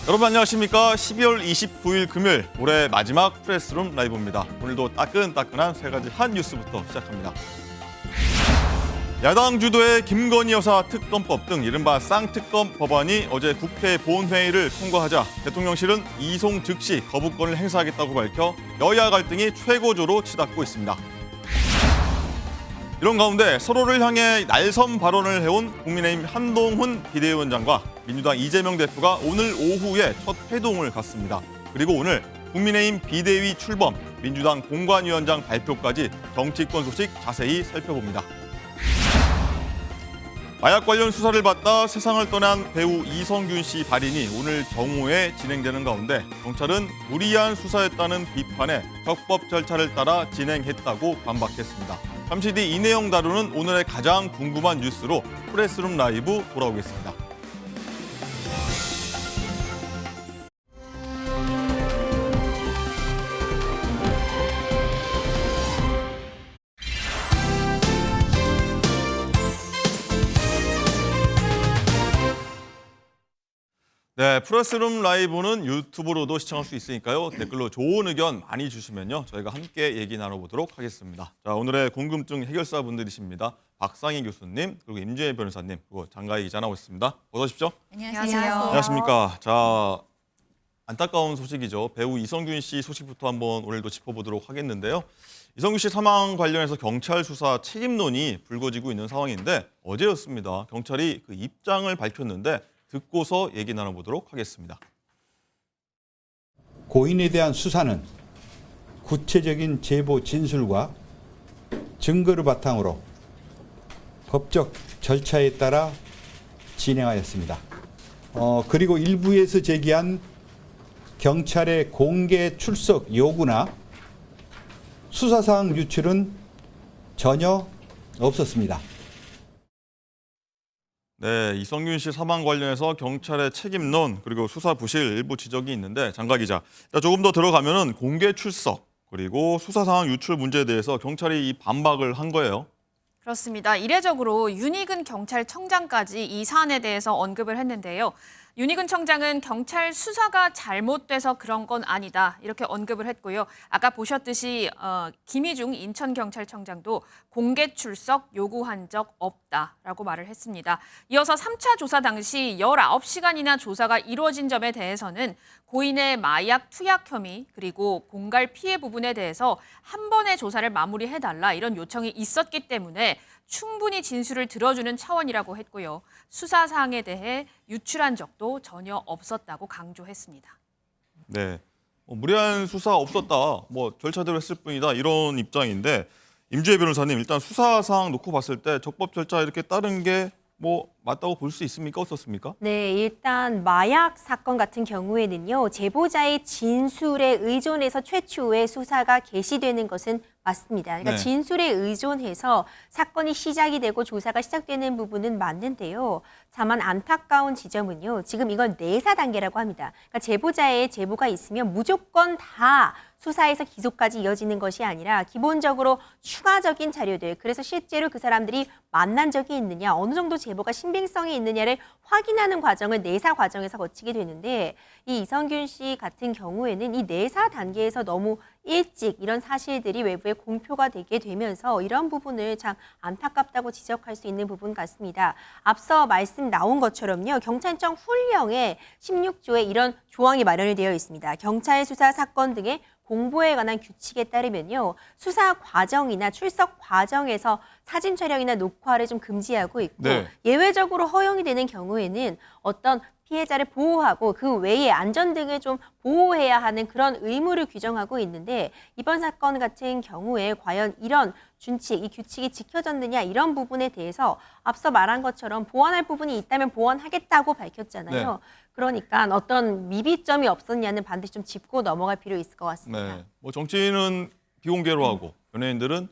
여러분 안녕하십니까? 12월 29일 금요일 올해 마지막 프레스룸 라이브입니다. 오늘도 따끈따끈한 세 가지 한 뉴스부터 시작합니다. 야당 주도의 김건희 여사 특검법 등 이른바 쌍특검 법안이 어제 국회 본회의를 통과하자 대통령실은 이송 즉시 거부권을 행사하겠다고 밝혀 여야 갈등이 최고조로 치닫고 있습니다. 이런 가운데 서로를 향해 날선 발언을 해온 국민의힘 한동훈 비대위원장과 민주당 이재명 대표가 오늘 오후에 첫 회동을 갖습니다. 그리고 오늘 국민의힘 비대위 출범, 민주당 공관위원장 발표까지 정치권 소식 자세히 살펴봅니다. 마약 관련 수사를 받다 세상을 떠난 배우 이성균 씨 발인이 오늘 정오에 진행되는 가운데 경찰은 무리한 수사였다는 비판에 적법 절차를 따라 진행했다고 반박했습니다. 잠시 뒤 이 내용 다루는 오늘의 가장 궁금한 뉴스로 프레스룸 라이브 돌아오겠습니다. 네, 프레스룸 라이브는 유튜브로도 시청할 수 있으니까요. 댓글로 좋은 의견 많이 주시면요. 저희가 함께 얘기 나눠보도록 하겠습니다. 자, 오늘의 궁금증 해결사 분들이십니다. 박상희 교수님, 그리고 임주혜 변호사님, 그리고 장가희 기자 나오셨습니다. 어서 오십시오. 안녕하세요. 안녕하십니까. 자, 안타까운 소식이죠. 배우 이성균 씨 소식부터 한번 오늘도 짚어보도록 하겠는데요. 이성균 씨 사망 관련해서 경찰 수사 책임론이 불거지고 있는 상황인데 어제였습니다. 경찰이 그 입장을 밝혔는데 듣고서 얘기 나눠보도록 하겠습니다. 고인에 대한 수사는 구체적인 제보 진술과 증거를 바탕으로 법적 절차에 따라 진행하였습니다. 그리고 일부에서 제기한 경찰의 공개 출석 요구나 수사사항 유출은 전혀 없었습니다. 네, 이성균 씨 사망 관련해서 경찰의 책임론 그리고 수사 부실 일부 지적이 있는데 장가 기자, 조금 더 들어가면은 공개 출석 그리고 수사 상황 유출 문제에 대해서 경찰이 이 반박을 한 거예요. 그렇습니다. 이례적으로 윤희근 경찰청장까지 이 사안에 대해서 언급을 했는데요. 윤희근 청장은 경찰 수사가 잘못돼서 그런 건 아니다 이렇게 언급을 했고요. 아까 보셨듯이 김희중 인천경찰청장도 공개 출석 요구한 적 없다라고 말을 했습니다. 이어서 3차 조사 당시 19시간이나 조사가 이루어진 점에 대해서는 고인의 마약 투약 혐의 그리고 공갈 피해 부분에 대해서 한 번의 조사를 마무리해달라 이런 요청이 있었기 때문에 충분히 진술을 들어주는 차원이라고 했고요. 수사 사항에 대해 유출한 적도 전혀 없었다고 강조했습니다. 네, 무리한 수사 없었다, 절차대로 했을 뿐이다 이런 입장인데 임주혜 변호사님, 일단 수사 사항 놓고 봤을 때 적법 절차 이렇게 따른 게 맞다고 볼 수 있습니까? 어떻습니까? 네, 일단 마약 사건 같은 경우에는요. 제보자의 진술에 의존해서 최초의 수사가 개시되는 것은 맞습니다. 그러니까 네. 진술에 의존해서 사건이 시작이 되고 조사가 시작되는 부분은 맞는데요. 다만 안타까운 지점은요. 지금 이건 내사 단계라고 합니다. 그러니까 제보자의 제보가 있으면 무조건 다 수사에서 기소까지 이어지는 것이 아니라 기본적으로 추가적인 자료들, 그래서 실제로 그 사람들이 만난 적이 있느냐, 어느 정도 제보가 신빙성이 있느냐를 확인하는 과정을 내사 과정에서 거치게 되는데 이 이성균 씨 같은 경우에는 이 내사 단계에서 너무 일찍 이런 사실들이 외부에 공표가 되게 되면서 이런 부분을 참 안타깝다고 지적할 수 있는 부분 같습니다. 앞서 말씀 나온 것처럼요. 경찰청 훈령에 16조에 이런 조항이 마련이 되어 있습니다. 경찰 수사 사건 등의 공보에 관한 규칙에 따르면요. 수사 과정이나 출석 과정에서 사진 촬영이나 녹화를 좀 금지하고 있고 네. 예외적으로 허용이 되는 경우에는 어떤 피해자를 보호하고 그 외에 안전 등을 좀 보호해야 하는 그런 의무를 규정하고 있는데 이번 사건 같은 경우에 과연 이런 준칙, 이 규칙이 지켜졌느냐 이런 부분에 대해서 앞서 말한 것처럼 보완할 부분이 있다면 보완하겠다고 밝혔잖아요. 네. 그러니까 어떤 미비점이 없었냐는 반드시 좀 짚고 넘어갈 필요 있을 것 같습니다. 네, 정치인은 비공개로 하고 연예인들은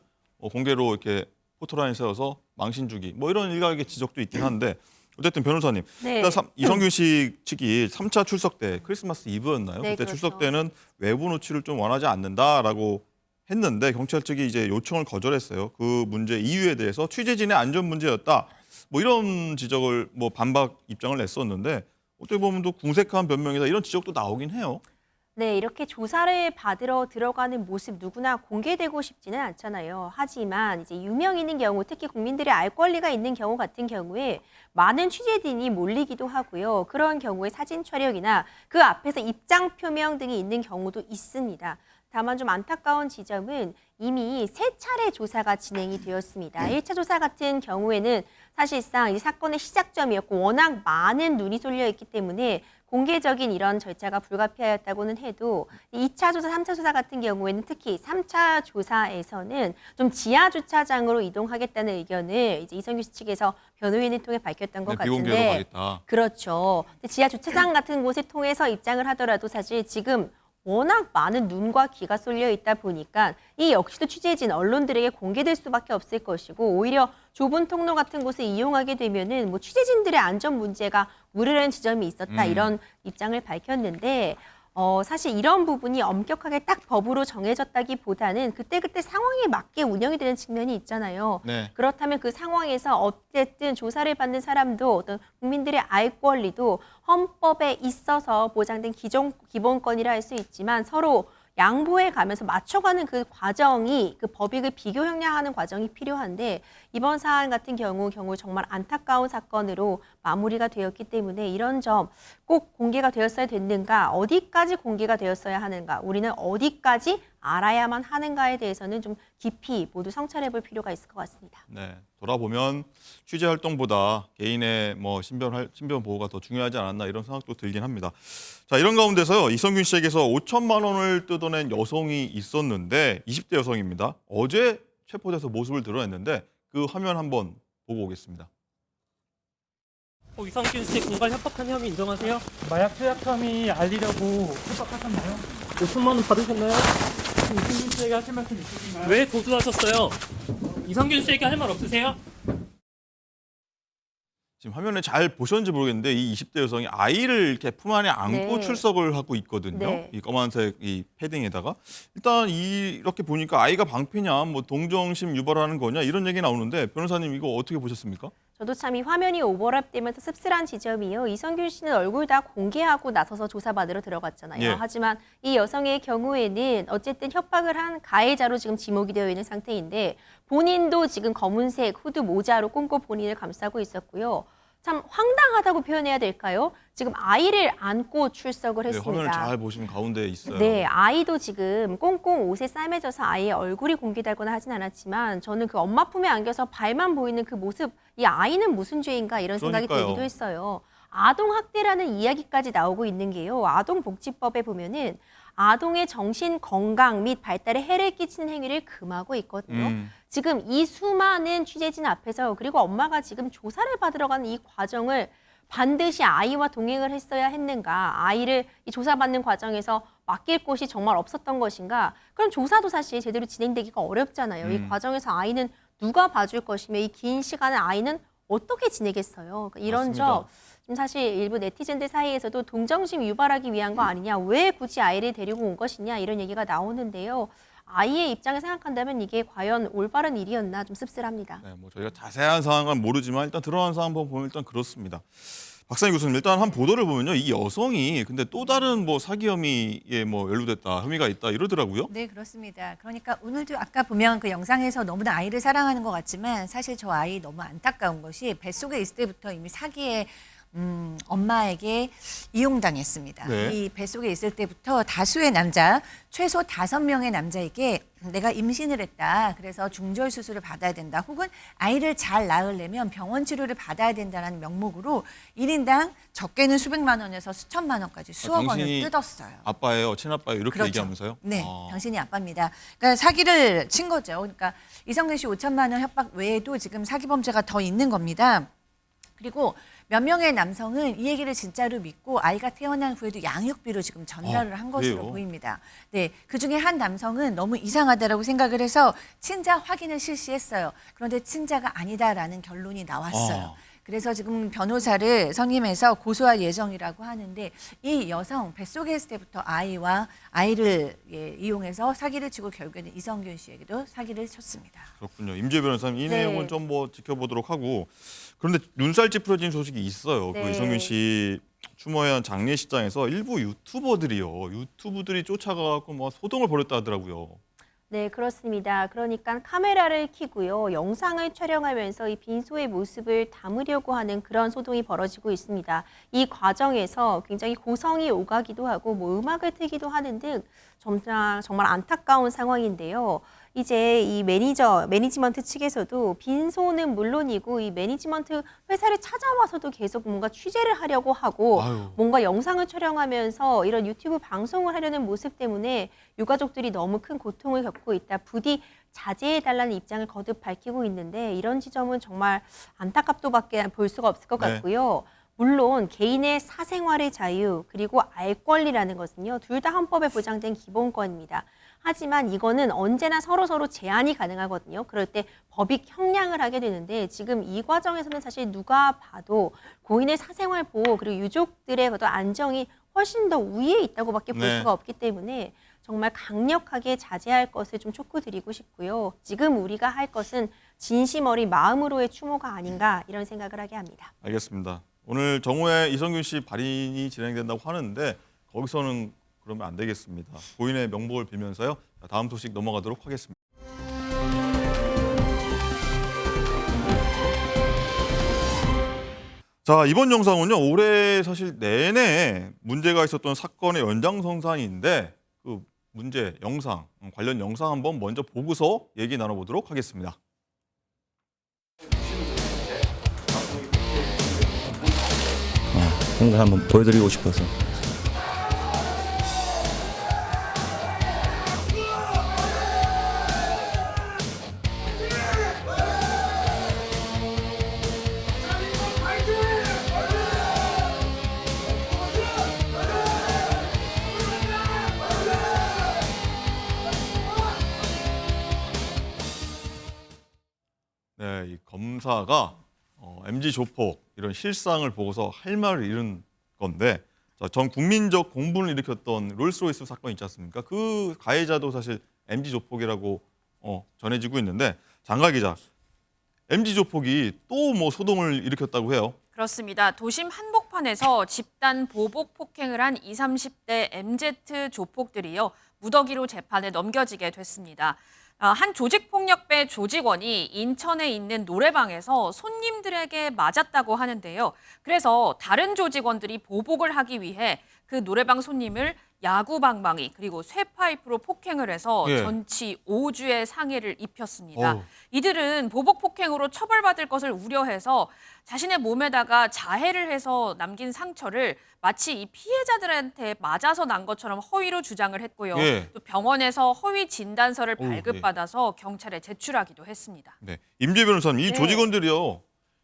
공개로 이렇게 포토라인 세워서 망신 주기 이런 일각의 지적도 있긴 한데 어쨌든 변호사님, 네. 일단 이성균 씨 측이 3차 출석 때 크리스마스 이브였나요? 네, 그때 그렇죠. 출석 때는 외부 노출을 좀 원하지 않는다라고 했는데 경찰 측이 이제 요청을 거절했어요. 그 문제 이유에 대해서 취재진의 안전 문제였다. 이런 지적을 반박 입장을 냈었는데 어떻게 보면 또 궁색한 변명이다 이런 지적도 나오긴 해요. 네, 이렇게 조사를 받으러 들어가는 모습 누구나 공개되고 싶지는 않잖아요. 하지만 이제 유명인인 경우, 특히 국민들의 알 권리가 있는 경우 같은 경우에 많은 취재진이 몰리기도 하고요. 그런 경우에 사진 촬영이나 그 앞에서 입장 표명 등이 있는 경우도 있습니다. 다만 좀 안타까운 지점은 이미 3차례 조사가 진행이 되었습니다. 1차 조사 같은 경우에는 사실상 이 사건의 시작점이었고 워낙 많은 눈이 쏠려 있기 때문에 공개적인 이런 절차가 불가피하였다고는 해도 2차 조사, 3차 조사 같은 경우에는 특히 3차 조사에서는 좀 지하 주차장으로 이동하겠다는 의견을 이제 이성규 씨 측에서 변호인을 통해 밝혔던 것 비공개로 같은데 가겠다. 그렇죠. 근데 지하 주차장 같은 곳을 통해서 입장을 하더라도 사실 지금 워낙 많은 눈과 귀가 쏠려 있다 보니까 이 역시도 취재진 언론들에게 공개될 수밖에 없을 것이고 오히려 좁은 통로 같은 곳을 이용하게 되면은 뭐 취재진들의 안전 문제가 우려되는 지점이 있었다 이런 입장을 밝혔는데 사실 이런 부분이 엄격하게 딱 법으로 정해졌다기보다는 그때그때 상황에 맞게 운영이 되는 측면이 있잖아요. 네. 그렇다면 그 상황에서 어쨌든 조사를 받는 사람도 어떤 국민들의 알 권리도 헌법에 있어서 보장된 기본권이라 할 수 있지만 서로 양보해 가면서 맞춰가는 그 과정이 그 법익을 비교 형량하는 과정이 필요한데 이번 사안 같은 경우 정말 안타까운 사건으로 마무리가 되었기 때문에 이런 점 꼭 공개가 되었어야 됐는가, 어디까지 공개가 되었어야 하는가, 우리는 어디까지 알아야만 하는가에 대해서는 좀 깊이 모두 성찰해 볼 필요가 있을 것 같습니다. 네, 돌아보면 취재 활동보다 개인의 뭐 신변 보호가 더 중요하지 않았나 이런 생각도 들긴 합니다. 자, 이런 가운데서요. 이성균 씨에게서 5천만 원을 뜯어낸 여성이 있었는데 20대 여성입니다. 어제 체포돼서 모습을 드러냈는데 그 화면 한번 보고 오겠습니다. 이성균 씨 공갈 협박한 혐의 인정하세요? 마약 투약 혐의 알리려고 협박하셨나요? 5천만 원 받으셨나요? 이승민 씨에게 하실 말씀 있으신가요? 왜 고소하셨어요? 이성균 씨에게 할 말 없으세요? 지금 화면에 잘 보셨는지 모르겠는데 이 20대 여성이 아이를 이렇게 품 안에 안고 네. 출석을 하고 있거든요. 네. 이 검은색 이 패딩에다가 일단 이렇게 보니까 아이가 방패냐, 뭐 동정심 유발하는 거냐 이런 얘기 나오는데 변호사님 이거 어떻게 보셨습니까? 저도 참 이 화면이 오버랩되면서 씁쓸한 지점이요. 이성균 씨는 얼굴 다 공개하고 나서서 조사받으러 들어갔잖아요. 예. 하지만 이 여성의 경우에는 어쨌든 협박을 한 가해자로 지금 지목이 되어 있는 상태인데 본인도 지금 검은색 후드 모자로 꽁꽁 본인을 감싸고 있었고요. 참 황당하다고 표현해야 될까요? 지금 아이를 안고 출석을 네, 했습니다. 화면을 잘 보시면 가운데에 있어요. 네, 아이도 지금 꽁꽁 옷에 싸매져서 아이의 얼굴이 공개되거나 하진 않았지만 저는 그 엄마 품에 안겨서 발만 보이는 그 모습, 이 아이는 무슨 죄인가 이런 생각이 그러니까요. 들기도 했어요. 아동학대라는 이야기까지 나오고 있는 게요. 아동복지법에 보면은 아동의 정신 건강 및 발달에 해를 끼치는 행위를 금하고 있거든요. 지금 이 수많은 취재진 앞에서 그리고 엄마가 지금 조사를 받으러 가는 이 과정을 반드시 아이와 동행을 했어야 했는가, 아이를 이 조사받는 과정에서 맡길 곳이 정말 없었던 것인가, 그럼 조사도 사실 제대로 진행되기가 어렵잖아요. 이 과정에서 아이는 누가 봐줄 것이며 이 긴 시간을 아이는 어떻게 지내겠어요. 그러니까 이런 맞습니다. 점 지금 사실 일부 네티즌들 사이에서도 동정심 유발하기 위한 거 아니냐, 왜 굳이 아이를 데리고 온 것이냐 이런 얘기가 나오는데요. 아이의 입장을 생각한다면 이게 과연 올바른 일이었나 좀 씁쓸합니다. 네, 뭐 저희가 자세한 상황은 모르지만 일단 드러난 상황 한번 보면 일단 그렇습니다. 박상희 교수님, 일단 한 보도를 보면요, 이 여성이 근데 또 다른 뭐 사기 혐의에 뭐 연루됐다, 혐의가 있다 이러더라고요. 네, 그렇습니다. 그러니까 오늘도 아까 보면 그 영상에서 너무나 아이를 사랑하는 것 같지만 사실 저 아이 너무 안타까운 것이 뱃속에 있을 때부터 이미 사기에 엄마에게 이용당했습니다. 네. 이 뱃속에 있을 때부터 다수의 남자, 최소 5명의 남자에게 내가 임신을 했다. 그래서 중절 수술을 받아야 된다. 혹은 아이를 잘 낳으려면 병원 치료를 받아야 된다는 명목으로 1인당 적게는 수백만 원에서 수천만 원까지 수억 원을 당신이 뜯었어요. 아빠예요, 친아빠예요 이렇게 그렇죠. 얘기하면서요? 네, 아. 당신이 아빠입니다. 그러니까 사기를 친 거죠. 그러니까 이성균 씨 5천만 원 협박 외에도 지금 사기 범죄가 더 있는 겁니다. 그리고 몇 명의 남성은 이 얘기를 진짜로 믿고 아이가 태어난 후에도 양육비로 지금 전달을 한 것으로 그래요? 보입니다. 네, 그중에 한 남성은 너무 이상하다라고 생각을 해서 친자 확인을 실시했어요. 그런데 친자가 아니다라는 결론이 나왔어요. 그래서 지금 변호사를 선임해서 고소할 예정이라고 하는데 이 여성 뱃속에 있을 때부터 아이를 이용해서 사기를 치고 결국에는 이성균 씨에게도 사기를 쳤습니다. 그렇군요. 임지혜 변호사님 이 네. 내용은 좀 뭐 지켜보도록 하고 그런데 눈살 찌푸려진 소식이 있어요. 그 네. 이성균 씨 추모한 장례식장에서 일부 유튜브들이 쫓아가고 뭐 소동을 벌였다 하더라고요. 네, 그렇습니다. 그러니까 카메라를 켜고요. 영상을 촬영하면서 이 빈소의 모습을 담으려고 하는 그런 소동이 벌어지고 있습니다. 이 과정에서 굉장히 고성이 오가기도 하고 뭐 음악을 틀기도 하는 등 정말 안타까운 상황인데요. 이제 이 매니지먼트 측에서도 빈소는 물론이고 이 매니지먼트 회사를 찾아와서도 계속 뭔가 취재를 하려고 하고 아유. 뭔가 영상을 촬영하면서 이런 유튜브 방송을 하려는 모습 때문에 유가족들이 너무 큰 고통을 겪고 있다. 부디 자제해달라는 입장을 거듭 밝히고 있는데 이런 지점은 정말 안타깝도밖에 볼 수가 없을 것 네. 같고요. 물론 개인의 사생활의 자유 그리고 알 권리라는 것은요. 둘 다 헌법에 보장된 기본권입니다. 하지만 이거는 언제나 서로 제한이 가능하거든요. 그럴 때 법이 형량을 하게 되는데 지금 이 과정에서는 사실 누가 봐도 고인의 사생활 보호 그리고 유족들의 어떤 안정이 훨씬 더 우위에 있다고밖에 볼 네. 수가 없기 때문에 정말 강력하게 자제할 것을 좀 촉구드리고 싶고요. 지금 우리가 할 것은 진심 어린 마음으로의 추모가 아닌가 이런 생각을 하게 합니다. 알겠습니다. 오늘 정오에 이성균 씨 발인이 진행된다고 하는데 거기서는 그러면 안 되겠습니다. 고인의 명복을 빌면서요. 다음 소식 넘어가도록 하겠습니다. 자, 이번 영상은요. 올해 사실 내내 문제가 있었던 사건의 연장선상인데 그 문제 영상, 관련 영상 한번 먼저 보고서 얘기 나눠보도록 하겠습니다. 그런 걸 한번 보여드리고 싶어서. 네, 이 검사가 MG 조폭 이런 실상을 보고서 할 말을 잃은 건데 전 국민적 공분을 일으켰던 롤스로이스 사건 있지 않습니까? 그 가해자도 사실 MG 조폭이라고 전해지고 있는데 장가 기자, MG 조폭이 또 뭐 소동을 일으켰다고 해요. 그렇습니다. 도심 한복판에서 집단 보복 폭행을 한 20, 30대 MZ 조폭들이요. 무더기로 재판에 넘겨지게 됐습니다. 한 조직폭력배 조직원이 인천에 있는 노래방에서 손님들에게 맞았다고 하는데요. 그래서 다른 조직원들이 보복을 하기 위해 그 노래방 손님을 야구방망이 그리고 쇠파이프로 폭행을 해서 예. 전치 5주의 상해를 입혔습니다. 어우. 이들은 보복 폭행으로 처벌받을 것을 우려해서 자신의 몸에다가 자해를 해서 남긴 상처를 마치 이 피해자들한테 맞아서 난 것처럼 허위로 주장을 했고요. 예. 또 병원에서 허위 진단서를 어우, 발급받아서 경찰에 제출하기도 했습니다. 네, 임재 변호사님, 이 네. 조직원들이요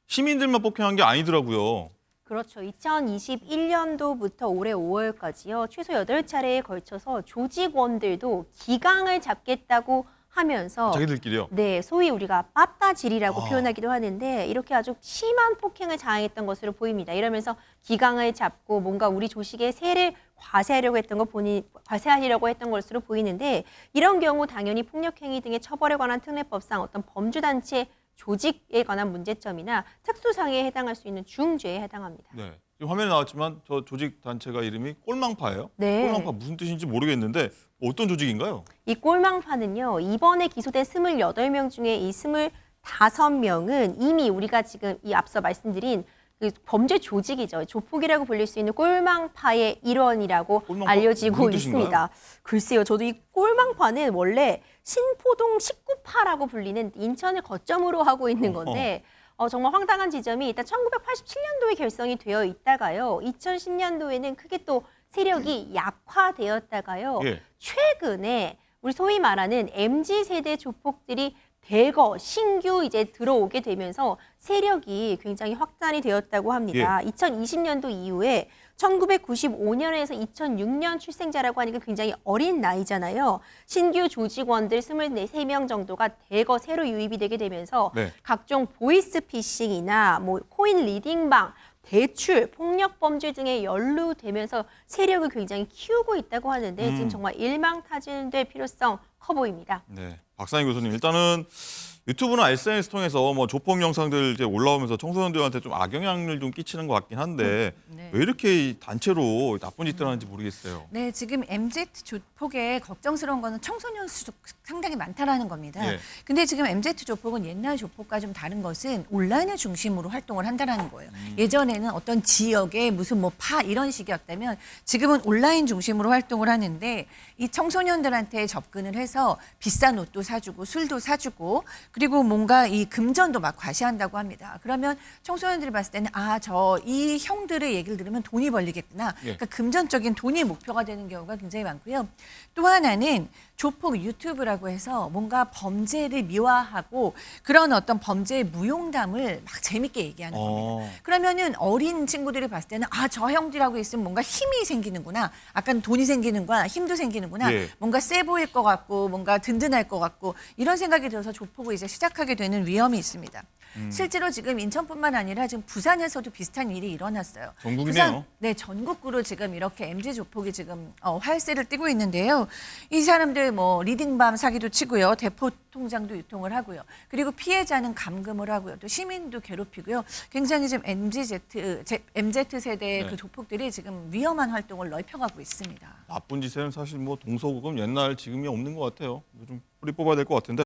시민들만 폭행한 게 아니더라고요. 그렇죠. 2021년도부터 올해 5월까지요. 최소 8차례에 걸쳐서 조직원들도 기강을 잡겠다고 하면서 자기들끼리요. 네, 소위 우리가 빠따질이라고 아. 표현하기도 하는데 이렇게 아주 심한 폭행을 자행했던 것으로 보입니다. 이러면서 기강을 잡고 뭔가 우리 조직의 세를 과세하려고 했던 것으로 보이는데 이런 경우 당연히 폭력행위 등의 처벌에 관한 특례법상 어떤 범주단체 조직에 관한 문제점이나 특수상해에 해당할 수 있는 중죄에 해당합니다. 네, 지금 화면에 나왔지만 저 조직 단체가 이름이 꼴망파예요. 네. 꼴망파 무슨 뜻인지 모르겠는데 어떤 조직인가요? 이 꼴망파는요. 이번에 기소된 28명 중에 이 25명은 이미 우리가 지금 이 앞서 말씀드린 그 범죄 조직이죠. 조폭이라고 불릴 수 있는 꼴망파의 일원이라고 꼴망파? 알려지고 무슨 뜻인가요? 있습니다. 글쎄요. 저도 이 꼴망파는 원래 신포동 19파라고 불리는 인천을 거점으로 하고 있는 건데 정말 황당한 지점이 일단 1987년도에 결성이 되어 있다가요. 2010년도에는 크게 또 세력이 약화되었다가요. 예. 최근에 우리 소위 말하는 MZ세대 조폭들이 대거 신규 이제 들어오게 되면서 세력이 굉장히 확산이 되었다고 합니다. 2020년도 이후에 1995년에서 2006년 출생자라고 하니까 굉장히 어린 나이잖아요. 신규 조직원들 23명 정도가 대거 새로 유입이 되게 되면서 네. 각종 보이스피싱이나 뭐 코인 리딩방, 대출, 폭력 범죄 등에 연루되면서 세력을 굉장히 키우고 있다고 하는데 지금 정말 일망타진될 필요성 커 보입니다. 네, 박상희 교수님 일단은 유튜브나 SNS 통해서 뭐 조폭 영상들 이제 올라오면서 청소년들한테 좀 악영향을 좀 끼치는 것 같긴 한데 네. 왜 이렇게 이 단체로 나쁜 짓들 하는지 모르겠어요. 네, 지금 MZ 조폭에 걱정스러운 거는 청소년 수도 상당히 많다라는 겁니다. 예. 근데 지금 MZ 조폭은 옛날 조폭과 좀 다른 것은 온라인을 중심으로 활동을 한다라는 거예요. 예전에는 어떤 지역에 무슨 뭐 파 이런 식이었다면 지금은 온라인 중심으로 활동을 하는데 이 청소년들한테 접근을 해서 비싼 옷도 사주고 술도 사주고 그리고 뭔가 이 금전도 막 과시한다고 합니다. 그러면 청소년들이 봤을 때는 아, 저 이 형들의 얘기를 들으면 돈이 벌리겠구나. 예. 그러니까 금전적인 돈이 목표가 되는 경우가 굉장히 많고요. 또 하나는 조폭 유튜브라고 해서 뭔가 범죄를 미화하고 그런 어떤 범죄의 무용담을 막 재밌게 얘기하는 겁니다. 그러면은 어린 친구들이 봤을 때는 아, 저 형들하고 있으면 뭔가 힘이 생기는구나. 약간 돈이 생기는구나. 힘도 생기는구나. 예. 뭔가 세 보일 것 같고 뭔가 든든할 것 같고 이런 생각이 들어서 조폭을 이제 시작하게 되는 위험이 있습니다. 실제로 지금 인천뿐만 아니라 지금 부산에서도 비슷한 일이 일어났어요. 전국이네요. 네, 전국구로 지금 이렇게 MZ 조폭이 지금 활세를 띠고 있는데요. 이 사람들 뭐 리딩밤 사기도 치고요. 대포 통장도 유통을 하고요. 그리고 피해자는 감금을 하고요. 또 시민도 괴롭히고요. 굉장히 지금 MZ 세대의 네. 그 조폭들이 지금 위험한 활동을 넓혀가고 있습니다. 나쁜 짓에는 사실 뭐 동서고금 옛날 지금이 없는 것 같아요. 좀 뿌리 뽑아야 될 것 같은데.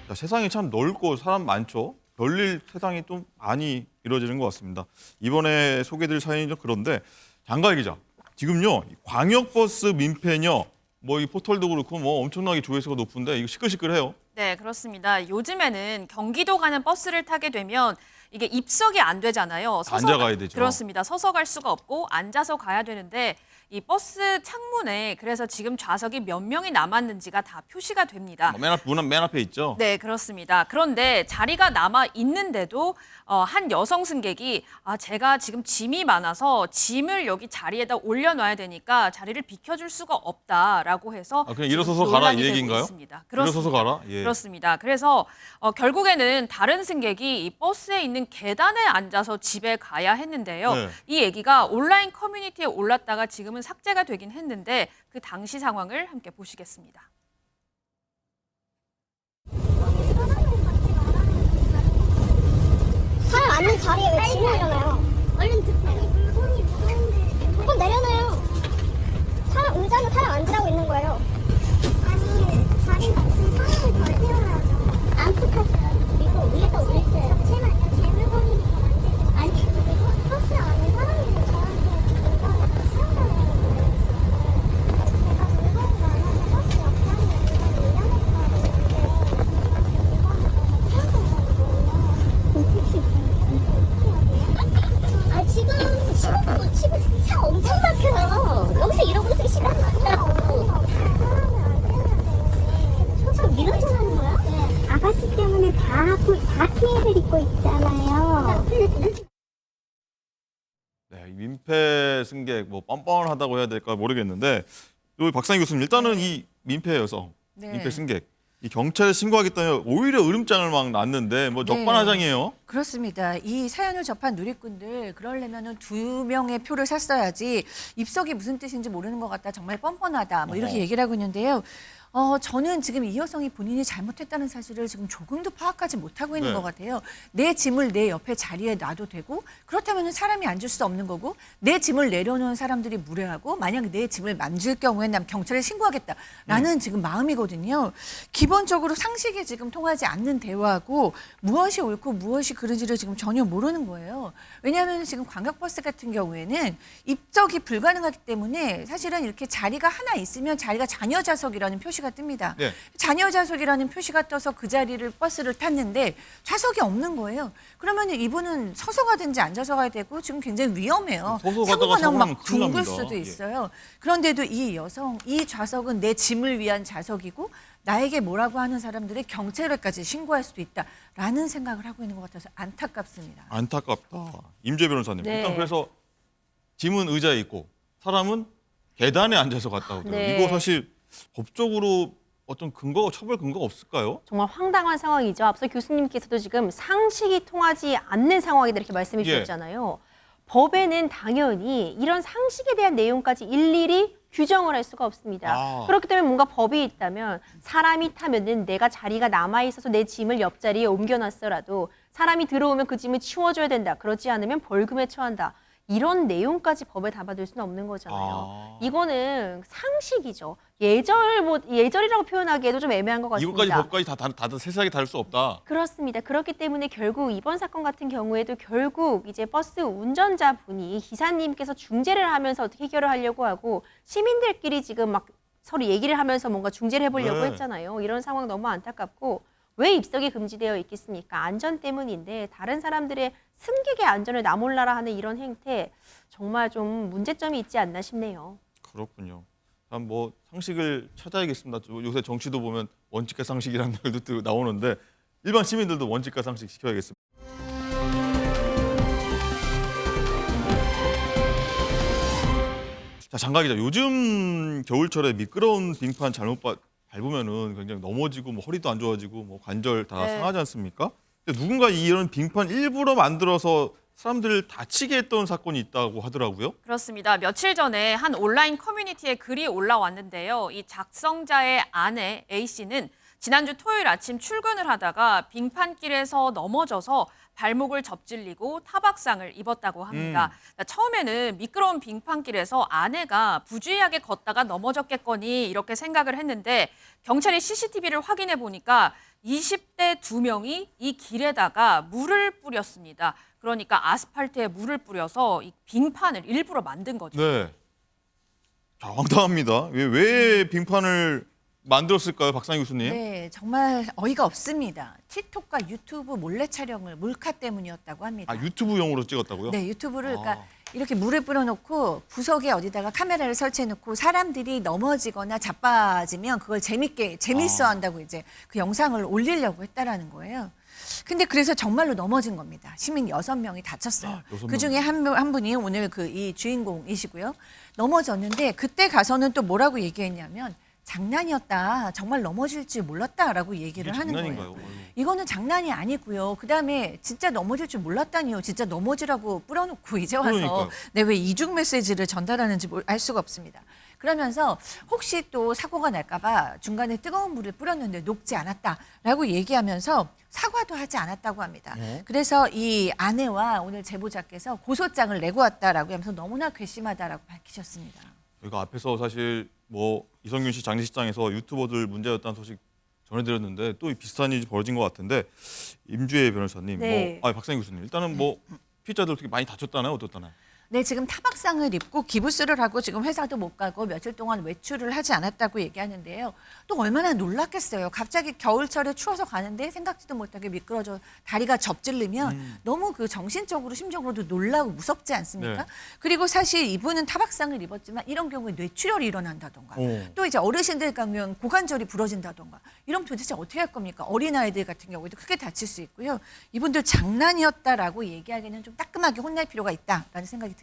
자, 세상이 참 넓고 사람 많죠. 별일 세상이 좀 많이 이루어지는 것 같습니다. 이번에 소개드릴 사연이 좀 그런데 장가희 기자, 지금요 광역버스 민폐녀 뭐 이 포털도 그렇고 뭐 엄청나게 조회수가 높은데 이거 시끌시끌해요. 네, 그렇습니다. 요즘에는 경기도 가는 버스를 타게 되면 이게 입석이 안 되잖아요. 앉아 가야 되죠. 그렇습니다. 서서 갈 수가 없고 앉아서 가야 되는데 이 버스 창문에 그래서 지금 좌석이 몇 명이 남았는지가 다 표시가 됩니다. 맨 앞에 있죠. 네, 그렇습니다. 그런데 자리가 남아 있는데도 한 여성 승객이 제가 지금 짐이 많아서 짐을 여기 자리에다 올려놔야 되니까 자리를 비켜줄 수가 없다라고 해서 그냥 일어서서 지금 가라 이 논란이 되고 얘기인가요? 있습니다. 일어서서 가라. 예. 그렇습니다. 그래서 결국에는 다른 승객이 이 버스에 있는 계단에 앉아서 집에 가야 했는데요. 네. 이 얘기가 온라인 커뮤니티에 올랐다가 지금은 삭제가 되긴 했는데 그 당시 상황을 함께 보시겠습니다. 사람 앉는 자리에 왜 짐을 내려놔요? 얼른 드세요. 물건이 무거운데. 물건 내려놔요. 사람 의자는 사람 앉으라고 있는 거예요. 아니 자리가 없으면 사람을 더 태워놔야죠. 안 푹하세요. 그리고 위에다 올렸어요. 제 물건이니까 만지고. 아니 그리고 버스 안에 사람들이 저한테 물건을 세워달라는 거예요. 제가 물건이 많아서 버스 옆에 앉는 물건을 올려놓고 있는데 물건을 세워달라는 거예요. 아 지금 지금 차 엄청 막혀요. 여기서 이러고 있을 시간이 아니라고. 소설 밀어주는 거야? 네. 아가씨 때문에 다 피해를 입고 있잖아요. 네, 이 민폐 승객 뭐 뻔뻔하다고 해야 될까 모르겠는데 여기 박상희 교수님 일단은 이 민폐 여성, 네. 민폐 승객 이 경찰에 신고하겠다니 오히려 으름장을 막 났는데 뭐 네. 적반하장이에요. 그렇습니다. 이 사연을 접한 누리꾼들 그러려면은 2명의 표를 샀어야지 입석이 무슨 뜻인지 모르는 것 같다. 정말 뻔뻔하다. 뭐 이렇게 얘기를 하고 있는데요. 저는 지금 이 여성이 본인이 잘못했다는 사실을 지금 조금도 파악하지 못하고 있는 네. 것 같아요. 내 짐을 내 옆에 자리에 놔도 되고 그렇다면 사람이 앉을 수 없는 거고 내 짐을 내려놓은 사람들이 무례하고 만약 내 짐을 만질 경우에 난 경찰에 신고하겠다라는 지금 마음이거든요. 기본적으로 상식이 지금 통하지 않는 대화고 무엇이 옳고 무엇이 그른지를 지금 전혀 모르는 거예요. 왜냐하면 지금 관광버스 같은 경우에는 입석이 불가능하기 때문에 사실은 이렇게 자리가 하나 있으면 자리가 잔여 좌석이라는 표시가 표시가 뜹니다. 네. 자녀 좌석이라는 표시가 떠서 그 자리를 버스를 탔는데 좌석이 없는 거예요. 그러면 이분은 서서 가든지 앉아서 가야 되고 지금 굉장히 위험해요. 서서 사고가 가다가 나면 사고나면 막 큰일 둥글 납니다. 수도 예. 있어요. 그런데도 이 여성, 이 좌석은 내 짐을 위한 좌석이고 나에게 뭐라고 하는 사람들이 경찰에까지 신고할 수도 있다라는 생각을 하고 있는 것 같아서 안타깝습니다. 안타깝다. 임재 변호사님. 네. 일단 그래서 짐은 의자에 있고 사람은 계단에 앉아서 갔다고 그래요. 네. 이거 사실 법적으로 어떤 처벌 근거가 없을까요? 정말 황당한 상황이죠. 앞서 교수님께서도 지금 상식이 통하지 않는 상황이다 이렇게 말씀해 예. 주셨잖아요. 법에는 당연히 이런 상식에 대한 내용까지 일일이 규정을 할 수가 없습니다. 아. 그렇기 때문에 뭔가 법이 있다면 사람이 타면은 내가 자리가 남아 있어서 내 짐을 옆자리에 옮겨놨더라도 사람이 들어오면 그 짐을 치워줘야 된다. 그렇지 않으면 벌금에 처한다. 이런 내용까지 법에 담아둘 수는 없는 거잖아요. 아. 이거는 상식이죠. 예절이라고 표현하기에도 좀 애매한 것 같습니다. 이것까지 법까지 다 세세하게 다룰 수 없다. 그렇습니다. 그렇기 때문에 결국 이번 사건 같은 경우에도 결국 이제 버스 운전자분이 기사님께서 중재를 하면서 어떻게 해결을 하려고 하고 시민들끼리 지금 막 서로 얘기를 하면서 뭔가 중재를 해보려고 네. 했잖아요. 이런 상황 너무 안타깝고 왜 입석이 금지되어 있겠습니까? 안전 때문인데 다른 사람들의 승객의 안전을 나 몰라라 하는 이런 행태 정말 좀 문제점이 있지 않나 싶네요. 그렇군요. 참 뭐 상식을 찾아야겠습니다. 요새 정치도 보면 원칙과 상식이라는 말도 나오는데 일반 시민들도 원칙과 상식 지켜야겠습니다. 자, 장가 기자. 요즘 겨울철에 미끄러운 빙판 잘못 밟으면은 굉장히 넘어지고 뭐 허리도 안 좋아지고 뭐 관절 다 네. 상하지 않습니까? 근데 누군가 이런 빙판 일부러 만들어서 사람들을 다치게 했던 사건이 있다고 하더라고요. 그렇습니다. 며칠 전에 한 온라인 커뮤니티에 글이 올라왔는데요. 이 작성자의 아내 A씨는 지난주 토요일 아침 출근을 하다가 빙판길에서 넘어져서 발목을 접질리고 타박상을 입었다고 합니다. 처음에는 미끄러운 빙판길에서 아내가 부주의하게 걷다가 넘어졌겠거니 이렇게 생각을 했는데 경찰이 CCTV를 확인해 보니까 20대 2명이 이 길에다가 물을 뿌렸습니다. 그러니까 아스팔트에 물을 뿌려서 이 빙판을 일부러 만든 거죠. 네. 자, 황당합니다. 왜 빙판을 만들었을까요, 박상희 교수님? 네, 정말 어이가 없습니다. 틱톡과 유튜브 몰래 촬영을 몰카 때문이었다고 합니다. 아, 유튜브용으로 찍었다고요? 네, 유튜브를 아. 그러니까 이렇게 물을 뿌려놓고 구석에 어디다가 카메라를 설치해놓고 사람들이 넘어지거나 자빠지면 그걸 재밌어 한다고 이제 그 영상을 올리려고 했다라는 거예요. 근데 그래서 정말로 넘어진 겁니다. 시민 6명이 다쳤어요. 6명. 그중에 한 분이 오늘 이 주인공이시고요. 넘어졌는데 그때 가서는 또 뭐라고 얘기했냐면 장난이었다. 정말 넘어질 줄 몰랐다라고 얘기를 이게 하는 장난인가요? 거예요. 이거는 장난이 아니고요. 그다음에 진짜 넘어질 줄 몰랐다니요. 진짜 넘어지라고 뿌려놓고 이제 와서 그러니까요. 왜 이중 메시지를 전달하는지 알 수가 없습니다. 그러면서 혹시 또 사고가 날까 봐 중간에 뜨거운 물을 뿌렸는데 녹지 않았다라고 얘기하면서 사과도 하지 않았다고 합니다. 그래서 이 아내와 오늘 제보자께서 고소장을 내고 왔다라고 하면서 너무나 괘씸하다라고 밝히셨습니다. 저희가 앞에서 사실 뭐 이성균 씨 장례식장에서 유튜버들 문제였다는 소식 전해드렸는데 또 비슷한 일이 벌어진 것 같은데 임주혜 변호사님, 네. 박상희 교수님 일단은 뭐 피해자들 어떻게 많이 다쳤다나요? 어떻다나요? 네, 지금 타박상을 입고 기부스를 하고 지금 회사도 못 가고 며칠 동안 외출을 하지 않았다고 얘기하는데요. 또 얼마나 놀랐겠어요. 갑자기 겨울철에 추워서 가는데 생각지도 못하게 미끄러져 다리가 접질리면 너무 그 정신적으로 심적으로도 놀라고 무섭지 않습니까? 네. 그리고 사실 이분은 타박상을 입었지만 이런 경우에 뇌출혈이 일어난다던가 또 이제 어르신들 가면 고관절이 부러진다던가 이러면 도대체 어떻게 할 겁니까? 어린아이들 같은 경우에도 크게 다칠 수 있고요. 이분들 장난이었다라고 얘기하기는 좀 따끔하게 혼날 필요가 있다라는 생각이 듭니다.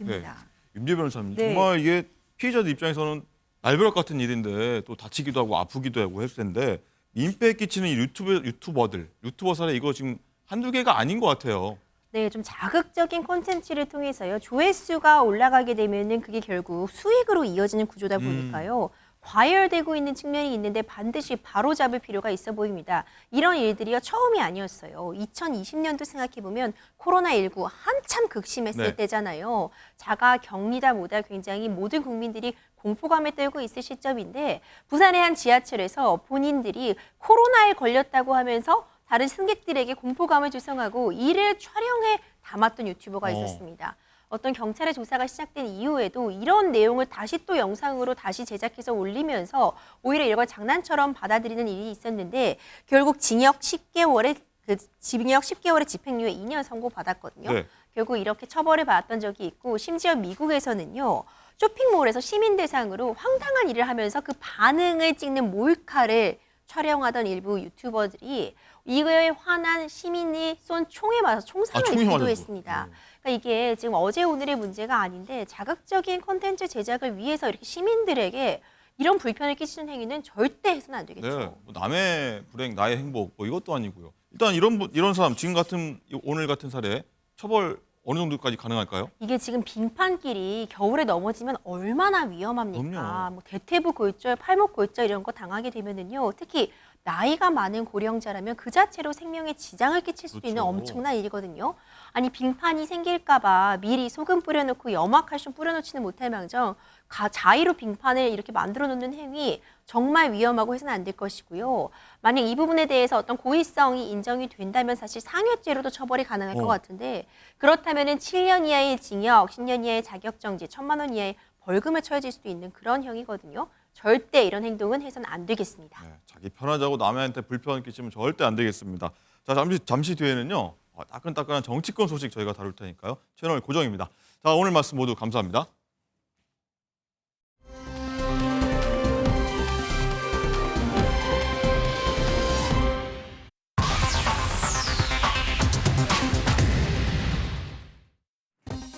임재 변호사님 네. 정말 이게 피해자들 입장에서는 날벼락 같은 일인데 또 다치기도 하고 아프기도 하고 했을 텐데 민폐 끼치는 이 유튜버 사례 이거 지금 한두 개가 아닌 것 같아요. 네, 좀 자극적인 콘텐츠를 통해서요. 조회수가 올라가게 되면은 그게 결국 수익으로 이어지는 구조다 보니까요. 과열되고 있는 측면이 있는데 반드시 바로잡을 필요가 있어 보입니다. 이런 일들이요 처음이 아니었어요. 2020년도 생각해보면 코로나19 한참 극심했을 네. 때잖아요. 자가 격리다 뭐다 굉장히 모든 국민들이 공포감에 떨고 있을 시점인데 부산의 한 지하철에서 본인들이 코로나에 걸렸다고 하면서 다른 승객들에게 공포감을 조성하고 이를 촬영해 담았던 유튜버가 있었습니다. 어떤 경찰의 조사가 시작된 이후에도 이런 내용을 다시 또 영상으로 다시 제작해서 올리면서 오히려 이걸 장난처럼 받아들이는 일이 있었는데 결국 징역 10개월에 집행유예 2년 선고받았거든요. 네. 결국 이렇게 처벌을 받았던 적이 있고 심지어 미국에서는요. 쇼핑몰에서 시민 대상으로 황당한 일을 하면서 그 반응을 찍는 몰카를 촬영하던 일부 유튜버들이 이거에 화난 시민이 쏜 총에 맞아서 총상을 총이 입기도 맞았어요. 했습니다. 그러니까 이게 지금 어제 오늘의 문제가 아닌데 자극적인 콘텐츠 제작을 위해서 이렇게 시민들에게 이런 불편을 끼치는 행위는 절대 해서는 안 되겠죠. 네, 뭐 남의 불행, 나의 행복 뭐 이것도 아니고요. 일단 이런 사람 지금 같은 오늘 같은 사례 처벌 어느 정도까지 가능할까요? 이게 지금 빙판길이 겨울에 넘어지면 얼마나 위험합니까? 그럼요. 뭐 대퇴부 골절, 팔목 골절 이런 거 당하게 되면은요. 특히 나이가 많은 고령자라면 그 자체로 생명에 지장을 끼칠 수도 있는 그렇죠. 엄청난 일이거든요. 아니 빙판이 생길까 봐 미리 소금 뿌려놓고 염화칼슘 뿌려놓지는 못할 망정 자의로 빙판을 이렇게 만들어 놓는 행위 정말 위험하고 해서는 안 될 것이고요. 만약 이 부분에 대해서 어떤 고의성이 인정이 된다면 사실 상해죄로도 처벌이 가능할 것 같은데 그렇다면은 7년 이하의 징역, 10년 이하의 자격정지, 1,000만 원 이하의 벌금을 처해질 수도 있는 그런 형이거든요. 절대 이런 행동은 해서는 안 되겠습니다. 네, 자기 편하자고 남한테 불편 끼치면 절대 안 되겠습니다. 자, 잠시 뒤에는요. 따끈따끈한 정치권 소식 저희가 다룰 테니까요. 채널 고정입니다. 자, 오늘 말씀 모두 감사합니다.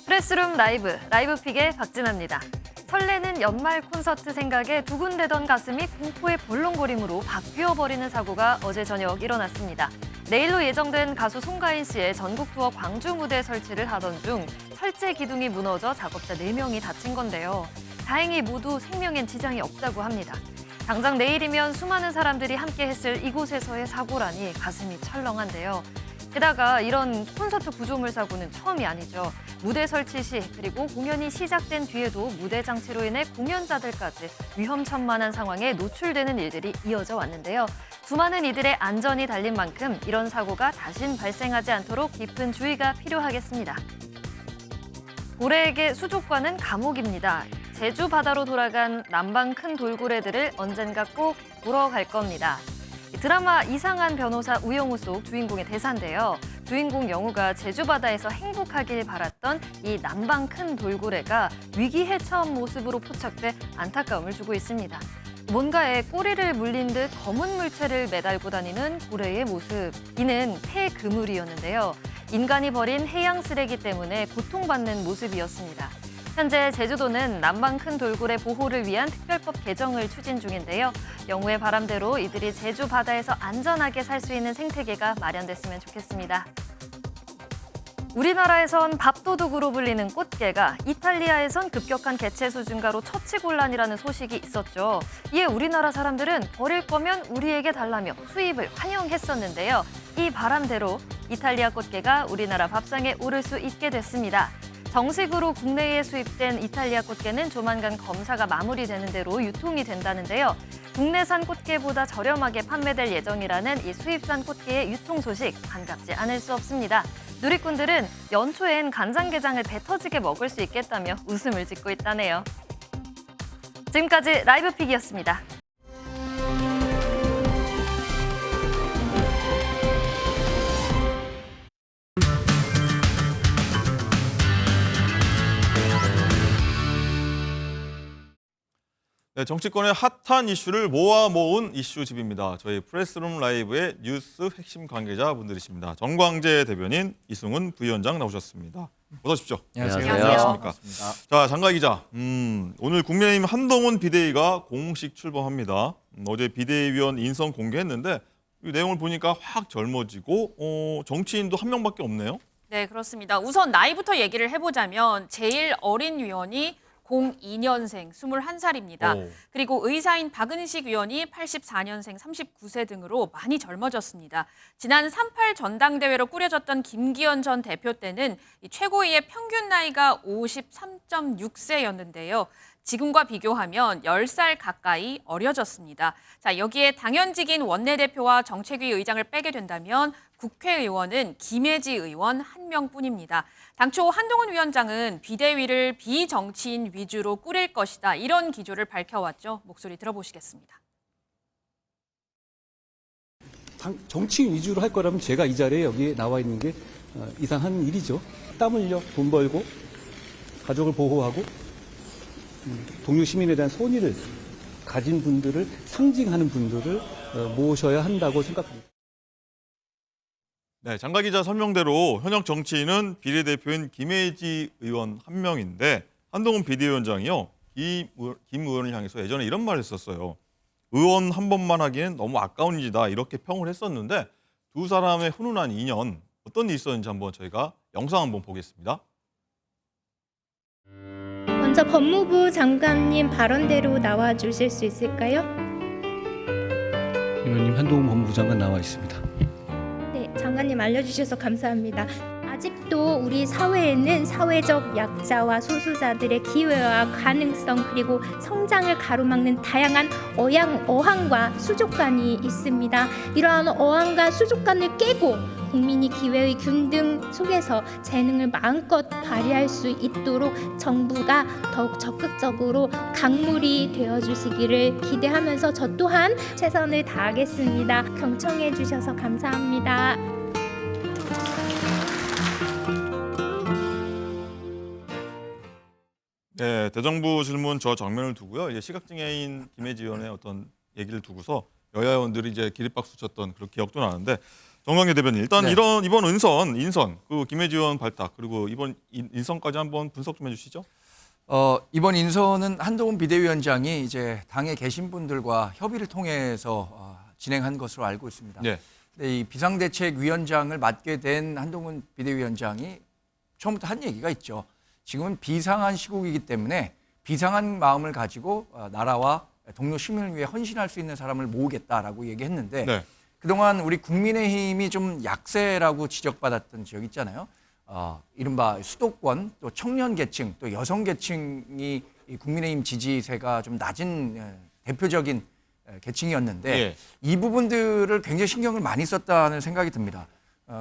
프레스룸 라이브픽의 박진아입니다. 설레는 연말 콘서트 생각에 두근대던 가슴이 공포의 벌렁거림으로 바뀌어버리는 사고가 어제 저녁 일어났습니다. 내일로 예정된 가수 송가인 씨의 전국 투어 광주 무대 설치를 하던 중 철제 기둥이 무너져 작업자 4명이 다친 건데요. 다행히 모두 생명엔 지장이 없다고 합니다. 당장 내일이면 수많은 사람들이 함께 했을 이곳에서의 사고라니 가슴이 철렁한데요. 게다가 이런 콘서트 구조물 사고는 처음이 아니죠. 무대 설치 시 그리고 공연이 시작된 뒤에도 무대 장치로 인해 공연자들까지 위험천만한 상황에 노출되는 일들이 이어져 왔는데요. 수많은 이들의 안전이 달린 만큼 이런 사고가 다신 발생하지 않도록 깊은 주의가 필요하겠습니다. 고래에게 수족관은 감옥입니다. 제주 바다로 돌아간 남방 큰 돌고래들을 언젠가 꼭 보러 갈 겁니다. 드라마 이상한 변호사 우영우 속 주인공의 대사인데요. 주인공 영우가 제주 바다에서 행복하길 바랐던 이 남방 큰 돌고래가 위기해처한 모습으로 포착돼 안타까움을 주고 있습니다. 뭔가에 꼬리를 물린 듯 검은 물체를 매달고 다니는 고래의 모습. 이는 폐그물이었는데요. 인간이 버린 해양 쓰레기 때문에 고통받는 모습이었습니다. 현재 제주도는 남방 큰 돌고래 보호를 위한 특별법 개정을 추진 중인데요. 영우의 바람대로 이들이 제주 바다에서 안전하게 살 수 있는 생태계가 마련됐으면 좋겠습니다. 우리나라에선 밥도둑으로 불리는 꽃게가 이탈리아에선 급격한 개체수 증가로 처치곤란이라는 소식이 있었죠. 이에 우리나라 사람들은 버릴 거면 우리에게 달라며 수입을 환영했었는데요. 이 바람대로 이탈리아 꽃게가 우리나라 밥상에 오를 수 있게 됐습니다. 정식으로 국내에 수입된 이탈리아 꽃게는 조만간 검사가 마무리되는 대로 유통이 된다는데요. 국내산 꽃게보다 저렴하게 판매될 예정이라는 이 수입산 꽃게의 유통 소식 반갑지 않을 수 없습니다. 누리꾼들은 연초엔 간장게장을 배 터지게 먹을 수 있겠다며 웃음을 짓고 있다네요. 지금까지 라이브픽이었습니다. 네, 정치권의 핫한 이슈를 모아 모은 이슈집입니다. 저희 프레스룸 라이브의 뉴스 핵심 관계자분들이십니다. 정광재 대변인, 이승훈 부위원장 나오셨습니다. 어서 오십시오. 안녕하세요. 안녕하십니까. 자, 장가 기자. 오늘 국민의힘 한동훈 비대위가 공식 출범합니다. 어제 비대위원 인선 공개했는데 이 내용을 보니까 확 젊어지고 정치인도 한 명밖에 없네요. 네, 그렇습니다. 우선 나이부터 얘기를 해보자면 제일 어린 위원이 02년생 21살입니다. 오. 그리고 의사인 박은식 위원이 84년생 39세 등으로 많이 젊어졌습니다. 지난 3.8 전당대회로 꾸려졌던 김기현 전 대표 때는 이 최고위의 평균 나이가 53.6세였는데요. 지금과 비교하면 10살 가까이 어려졌습니다. 자, 여기에 당연직인 원내대표와 정책위 의장을 빼게 된다면 국회의원은 김혜지 의원 1명뿐입니다. 당초 한동훈 위원장은 비대위를 비정치인 위주로 꾸릴 것이다. 이런 기조를 밝혀왔죠. 목소리 들어보시겠습니다. 정치인 위주로 할 거라면 제가 이 자리에 여기 나와 있는 게 이상한 일이죠. 땀 흘려 돈 벌고 가족을 보호하고 동료 시민에 대한 선의를 가진 분들을 상징하는 분들을 모셔야 한다고 생각합니다. 네, 장가 기자 설명대로 현역 정치인은 비례대표인 김혜지 의원 1명인데 한동훈 비대위원장이요. 김 의원을 향해서 예전에 이런 말을 했었어요. 의원 한 번만 하기엔 너무 아까운 일이다 이렇게 평을 했었는데 두 사람의 훈훈한 인연 어떤 일이 있었는지 한번 저희가 영상 한번 보겠습니다. 먼저 법무부 장관님 발언대로 나와 주실 수 있을까요? 의원님 한동훈 법무부 장관 나와 있습니다. 네, 장관님 알려주셔서 감사합니다. 아직도 우리 사회에는 사회적 약자와 소수자들의 기회와 가능성 그리고 성장을 가로막는 다양한 어항과 수족관이 있습니다. 이러한 어항과 수족관을 깨고 국민이 기회의 균등 속에서 재능을 마음껏 발휘할 수 있도록 정부가 더욱 적극적으로 강물이 되어주시기를 기대하면서 저 또한 최선을 다하겠습니다. 경청해 주셔서 감사합니다. 네, 대정부 질문 저 장면을 두고요. 이제 시각장애인 김혜지 의원의 어떤 얘기를 두고서 여야 의원들이 이제 기립박수 쳤던 그런 기억도 나는데 정광재 대변인 일단 네. 이번 인선 그 김혜지 의원 발탁 그리고 이번 인선까지 한번 분석 좀 해주시죠. 이번 인선은 한동훈 비대위원장이 이제 당에 계신 분들과 협의를 통해서 진행한 것으로 알고 있습니다. 네. 근데 이 비상대책위원장을 맡게 된 한동훈 비대위원장이 처음부터 한 얘기가 있죠. 지금은 비상한 시국이기 때문에 비상한 마음을 가지고 나라와 동료 시민을 위해 헌신할 수 있는 사람을 모으겠다라고 얘기했는데 네. 그동안 우리 국민의힘이 좀 약세라고 지적받았던 지역 있잖아요. 이른바 수도권 또 청년 계층 또 여성 계층이 이 국민의힘 지지세가 좀 낮은 대표적인 계층이었는데 예. 이 부분들을 굉장히 신경을 많이 썼다는 생각이 듭니다.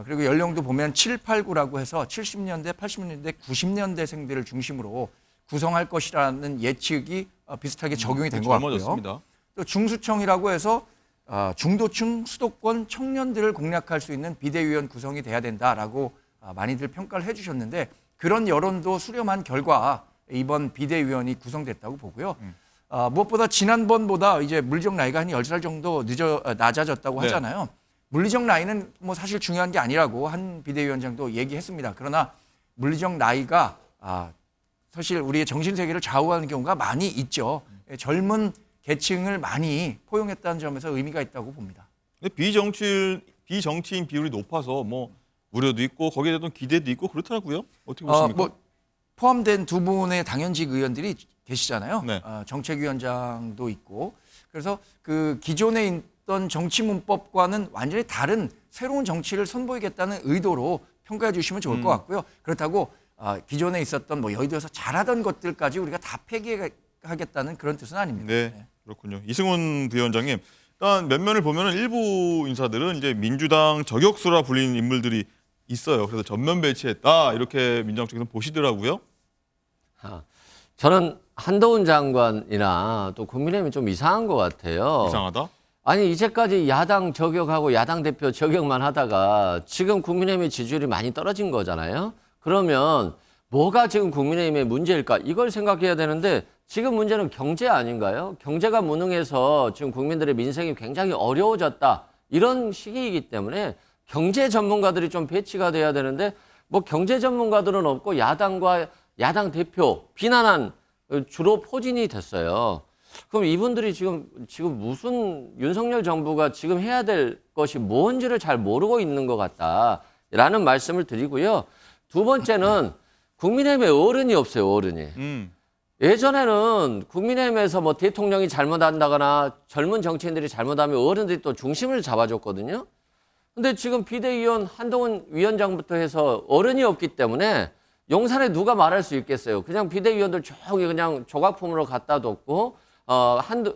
그리고 연령도 보면 7, 8, 9라고 해서 70년대, 80년대, 90년대생들을 중심으로 구성할 것이라는 예측이 비슷하게 적용이 된 것 같고요. 젊어졌습니다. 또 중수청이라고 해서 중도층 수도권 청년들을 공략할 수 있는 비대위원 구성이 돼야 된다라고 많이들 평가를 해주셨는데 그런 여론도 수렴한 결과 이번 비대위원이 구성됐다고 보고요. 무엇보다 지난번보다 이제 물리적 나이가 한 10살 정도 낮아졌다고 네. 하잖아요. 물리적 나이는 뭐 사실 중요한 게 아니라고 한 비대위원장도 얘기했습니다. 그러나 물리적 나이가 사실 우리의 정신세계를 좌우하는 경우가 많이 있죠. 젊은 계층을 많이 포용했다는 점에서 의미가 있다고 봅니다. 근데 비정치인 비율이 높아서 뭐 우려도 있고 거기에 대한 기대도 있고 그렇더라고요. 어떻게 보십니까? 뭐 포함된 두 분의 당연직 의원들이 계시잖아요. 네. 정책위원장도 있고 그래서 그 기존에 있던 정치문법과는 완전히 다른 새로운 정치를 선보이겠다는 의도로 평가해 주시면 좋을 것 같고요. 그렇다고 기존에 있었던 뭐 여의도에서 잘하던 것들까지 우리가 다 폐기하겠다는 그런 뜻은 아닙니다. 네, 그렇군요. 이승훈 부위원장님, 일단 면면을 보면 일부 인사들은 이제 민주당 저격수라 불리는 인물들이 있어요. 그래서 전면 배치했다 이렇게 민주당 쪽에서 보시더라고요. 저는 한동훈 장관이나 또 국민의힘이 좀 이상한 것 같아요. 이상하다? 아니 이제까지 야당 저격하고 야당 대표 저격만 하다가 지금 국민의힘의 지지율이 많이 떨어진 거잖아요. 그러면 뭐가 지금 국민의힘의 문제일까? 이걸 생각해야 되는데 지금 문제는 경제 아닌가요? 경제가 무능해서 지금 국민들의 민생이 굉장히 어려워졌다. 이런 시기이기 때문에 경제 전문가들이 좀 배치가 돼야 되는데 뭐 경제 전문가들은 없고 야당과 야당 대표 비난한 주로 포진이 됐어요. 그럼 이분들이 지금 무슨 윤석열 정부가 지금 해야 될 것이 뭔지를 잘 모르고 있는 것 같다라는 말씀을 드리고요. 두 번째는 국민의힘에 어른이 없어요, 어른이. 예전에는 국민의힘에서 뭐 대통령이 잘못한다거나 젊은 정치인들이 잘못하면 어른들이 또 중심을 잡아줬거든요. 근데 지금 비대위원 한동훈 위원장부터 해서 어른이 없기 때문에 용산에 누가 말할 수 있겠어요. 그냥 비대위원들 저기 그냥 조각품으로 갖다 뒀고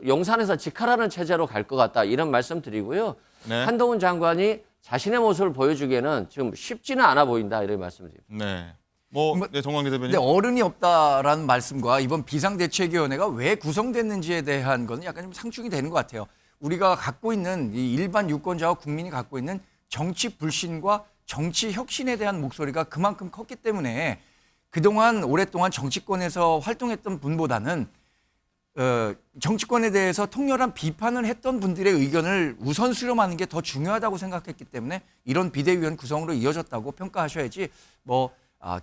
용산에서 직할하는 체제로 갈 것 같다 이런 말씀 드리고요. 네. 한동훈 장관이 자신의 모습을 보여주기에는 지금 쉽지는 않아 보인다 이런 말씀드립니다. 네. 네, 정광재 대변인. 근데 어른이 없다라는 말씀과 이번 비상대책위원회가 왜 구성됐는지에 대한 건 약간 좀 상충이 되는 것 같아요. 우리가 갖고 있는 이 일반 유권자와 국민이 갖고 있는 정치 불신과 정치 혁신에 대한 목소리가 그만큼 컸기 때문에 그동안 오랫동안 정치권에서 활동했던 분보다는 정치권에 대해서 통렬한 비판을 했던 분들의 의견을 우선 수렴하는 게 더 중요하다고 생각했기 때문에 이런 비대위원 구성으로 이어졌다고 평가하셔야지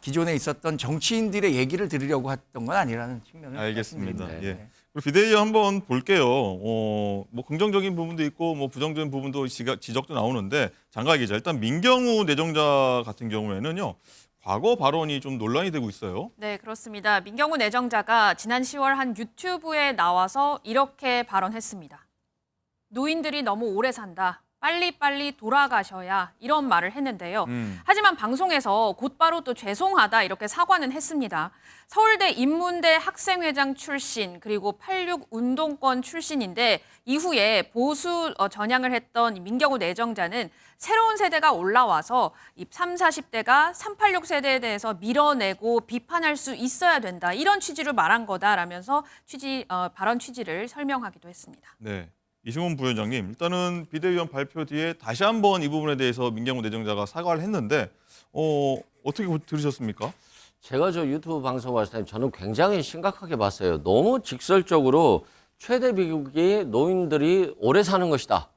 기존에 있었던 정치인들의 얘기를 들으려고 했던 건 아니라는 측면을 알겠습니다. 말씀드립니다. 예. 네. 그리고 비대위원 한번 볼게요. 뭐 긍정적인 부분도 있고 뭐 부정적인 부분도 지적도 나오는데 장가 기자, 일단 민경우 내정자 같은 경우에는요. 과거 발언이 좀 논란이 되고 있어요. 네, 그렇습니다. 민경우 내정자가 지난 10월 한 유튜브에 나와서 이렇게 발언했습니다. 노인들이 너무 오래 산다. 빨리빨리 돌아가셔야 이런 말을 했는데요. 하지만 방송에서 곧바로 또 죄송하다 이렇게 사과는 했습니다. 서울대 인문대 학생회장 출신 그리고 86 운동권 출신인데 이후에 보수 전향을 했던 민경우 내정자는 새로운 세대가 올라와서 이 30, 40대가 386 세대에 대해서 밀어내고 비판할 수 있어야 된다. 이런 취지로 말한 거다라면서 발언 취지를 설명하기도 했습니다. 네. 이승훈 부위원장님, 일단은 비대위원 발표 뒤에 다시 한번 이 부분에 대해서 민경우 내정자가 사과를 했는데 어떻게 들으셨습니까? 제가 저 유튜브 방송 봤을 때 저는 굉장히 심각하게 봤어요. 너무 직설적으로 최대 비극이 노인들이 오래 사는 것이다.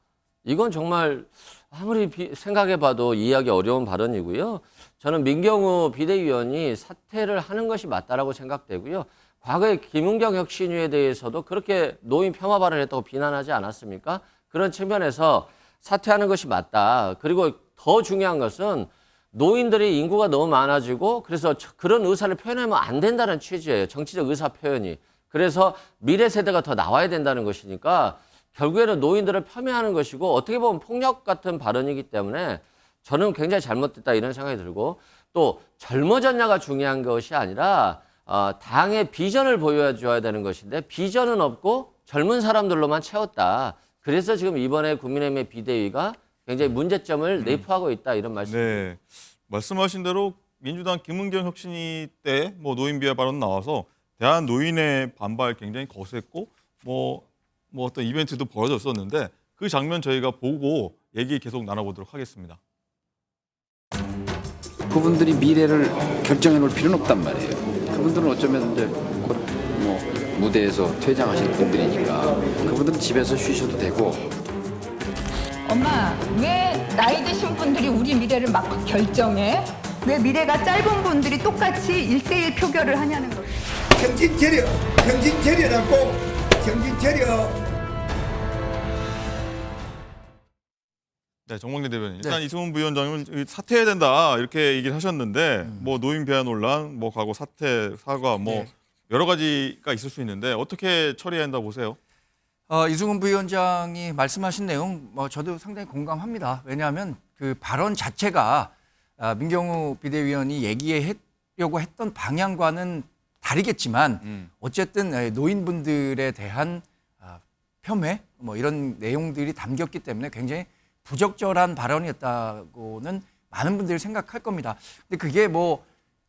이건 정말 아무리 생각해봐도 이해하기 어려운 발언이고요. 저는 민경우 비대위원이 사퇴를 하는 것이 맞다라고 생각되고요. 과거에 김은경 혁신위에 대해서도 그렇게 노인 폄하 발언을 했다고 비난하지 않았습니까? 그런 측면에서 사퇴하는 것이 맞다. 그리고 더 중요한 것은 노인들이 인구가 너무 많아지고 그래서 그런 의사를 표현하면 안 된다는 취지예요. 정치적 의사 표현이. 그래서 미래 세대가 더 나와야 된다는 것이니까 결국에는 노인들을 폄훼하는 것이고 어떻게 보면 폭력 같은 발언이기 때문에 저는 굉장히 잘못됐다 이런 생각이 들고 또 젊어졌냐가 중요한 것이 아니라 당의 비전을 보여줘야 되는 것인데 비전은 없고 젊은 사람들로만 채웠다. 그래서 지금 이번에 국민의힘의 비대위가 굉장히 문제점을 내포하고 있다 이런 말씀입니다. 네, 말씀하신 대로 민주당 김은경 혁신위 때 뭐 노인 비하 발언 나와서 대한 노인의 반발 굉장히 거셌고 뭐 어떤 이벤트도 벌어졌었는데 그 장면 저희가 보고 얘기 계속 나눠보도록 하겠습니다. 그분들이 미래를 결정해 놓을 필요는 없단 말이에요. 그분들은 어쩌면 이제 곧 뭐 무대에서 퇴장하실 분들이니까 그분들은 집에서 쉬셔도 되고. 엄마, 왜 나이 드신 분들이 우리 미래를 막 결정해? 왜 미래가 짧은 분들이 똑같이 1대1 표결을 하냐는 거예요. 정신 차려라고, 정신 차려. 네, 정광재 대변인. 일단 이승훈 부위원장은 사퇴해야 된다 이렇게 얘기를 하셨는데 뭐 노인 비하 논란, 뭐 과거 사퇴, 사과 뭐 여러 가지가 있을 수 있는데 어떻게 처리해야 한다고 보세요? 이승훈 부위원장이 말씀하신 내용 저도 상당히 공감합니다. 왜냐하면 그 발언 자체가 민경우 비대위원이 얘기하려고 했던 방향과는 다르겠지만 어쨌든 노인분들에 대한 폄훼 뭐 이런 내용들이 담겼기 때문에 굉장히 부적절한 발언이었다고는 많은 분들이 생각할 겁니다. 근데 그게